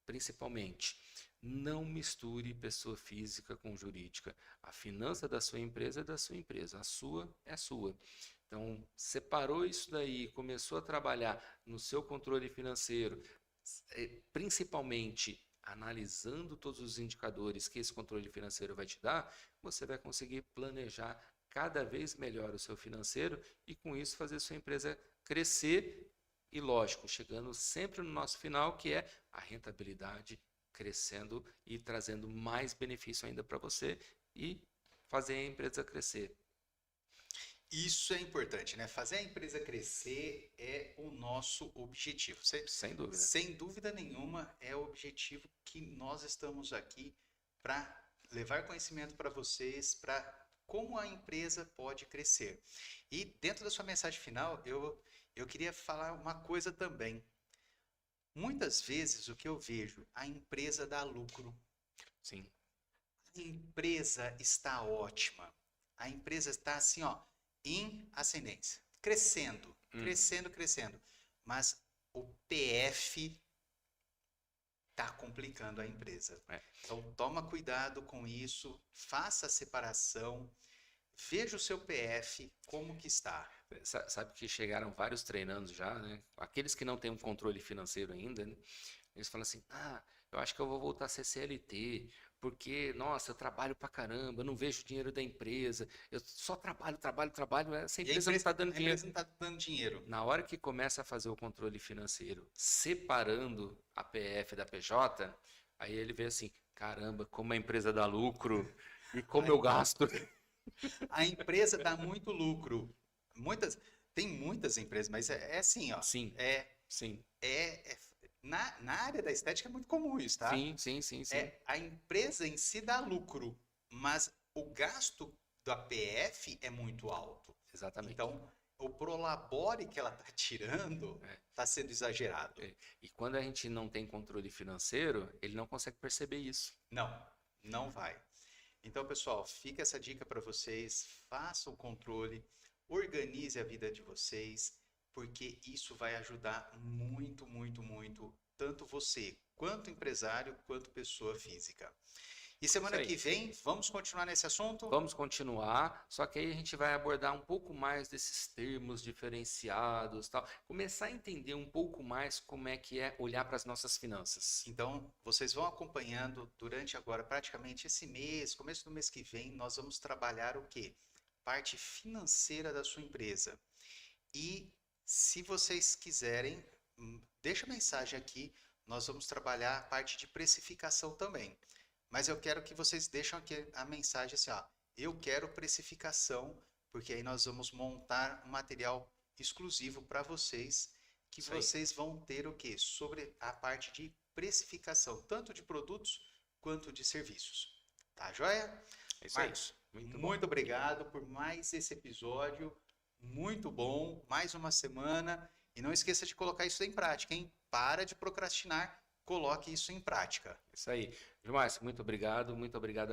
principalmente, não misture pessoa física com jurídica. A finança da sua empresa é da sua empresa, a sua é a sua. Então, separou isso daí, começou a trabalhar no seu controle financeiro, principalmente analisando todos os indicadores que esse controle financeiro vai te dar, você vai conseguir planejar cada vez melhor o seu financeiro e com isso fazer sua empresa crescer e, lógico, chegando sempre no nosso final, que é a rentabilidade crescendo e trazendo mais benefício ainda para você e fazer a empresa crescer. Isso é importante, né? Fazer a empresa crescer é o nosso objetivo. Sem dúvida. Sem dúvida nenhuma, é o objetivo que nós estamos aqui para levar conhecimento para vocês, para como a empresa pode crescer. E dentro da sua mensagem final, eu queria falar uma coisa também. Muitas vezes o que eu vejo, a empresa dá lucro. Sim. A empresa está ótima. A empresa está assim, ó, em ascendência, crescendo. Mas o PF está complicando a empresa. Então, toma cuidado com isso, faça a separação, veja o seu PF, como que está. Sabe que chegaram vários treinandos já, né? Aqueles que não têm um controle financeiro ainda, né? Eles falam assim: ah, eu acho que eu vou voltar a ser CLT, porque, nossa, eu trabalho pra caramba, eu não vejo o dinheiro da empresa, eu só trabalho, trabalho, trabalho, essa E a empresa não está dando a dinheiro. empresa não está dando dinheiro. Na hora que começa a fazer o controle financeiro, separando a PF da PJ, aí ele vê assim: caramba, como a empresa dá lucro e como eu gasto. A empresa dá muito lucro. Tem muitas empresas, mas é assim, ó. Sim, É, sim, é, na área da estética é muito comum isso, tá? sim, sim, sim, sim, A empresa em si dá lucro, mas o gasto da PF é muito alto. exatamente. Então, o prolabore que ela está tirando É. está sendo exagerado. E quando a gente não tem controle financeiro, ele não consegue perceber isso. Não, não vai. Então, pessoal, fica essa dica para vocês. Façam o controle, organize a vida de vocês, porque isso vai ajudar muito, muito, muito, tanto você, quanto empresário, quanto pessoa física. E semana Isso aí. que vem, vamos continuar nesse assunto? Vamos continuar, só que aí a gente vai abordar um pouco mais desses termos diferenciados, tal, começar a entender um pouco mais como é que é olhar para as nossas finanças. Então, vocês vão acompanhando durante agora, praticamente esse mês, começo do mês que vem, nós vamos trabalhar o quê? Parte financeira da sua empresa. E se vocês quiserem, deixa mensagem aqui, nós vamos trabalhar a parte de precificação também. Mas eu quero que vocês deixem aqui a mensagem assim, ó, eu quero precificação, porque aí nós vamos montar um material exclusivo para vocês, que Isso aí. vocês vão ter o quê? Sobre a parte de precificação, tanto de produtos quanto de serviços. Tá joia? É isso aí. Marcos, Muito bom. muito obrigado por mais esse episódio, muito bom, mais uma semana, e não esqueça de colocar isso em prática, hein? Para de procrastinar, coloque isso em prática. Isso aí. Gilmar, muito obrigado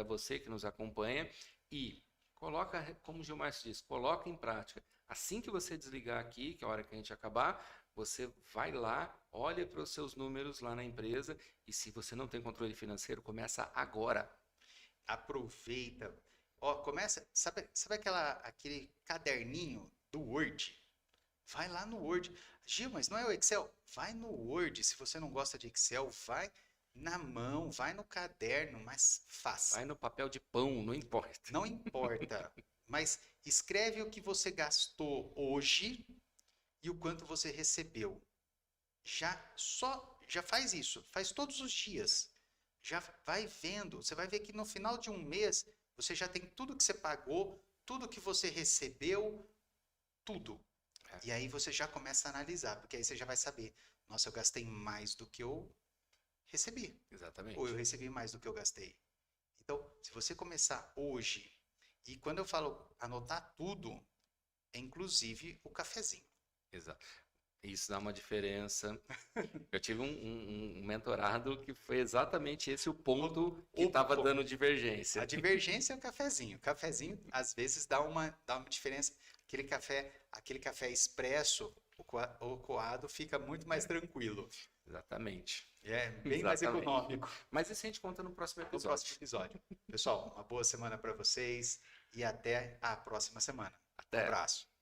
a você que nos acompanha e coloca, como o Gilmar disse, coloca em prática. Assim que você desligar aqui, que é a hora que a gente acabar, você vai lá, olha para os seus números lá na empresa e se você não tem controle financeiro, começa agora. Aproveita. Ó, começa, sabe aquele caderninho do Word? Vai lá no Word. Gil, mas não é o Excel? Vai no Word. Se você não gosta de Excel, vai na mão, vai no caderno, mas faça. Vai no papel de pão, não importa. Não importa, mas escreve o que você gastou hoje e o quanto você recebeu. Já faz isso, faz todos os dias. Já vai vendo, você vai ver que no final de um mês você já tem tudo que você pagou, tudo que você recebeu, tudo. E aí você já começa a analisar, porque aí você já vai saber, nossa, eu gastei mais do que eu recebi. Exatamente. Ou eu recebi mais do que eu gastei. Então, se você começar hoje, e quando eu falo anotar tudo, é inclusive o cafezinho. Exato. Isso dá uma diferença. Eu tive um mentorado que foi exatamente esse o ponto que estava dando divergência. A divergência é o cafezinho. O cafezinho, às vezes, dá uma diferença. Aquele café expresso, o coado, fica muito mais tranquilo. Exatamente. É bem mais econômico. Mas isso a gente conta no próximo No próximo episódio. Pessoal, uma boa semana para vocês e até a próxima semana. Até. Um abraço.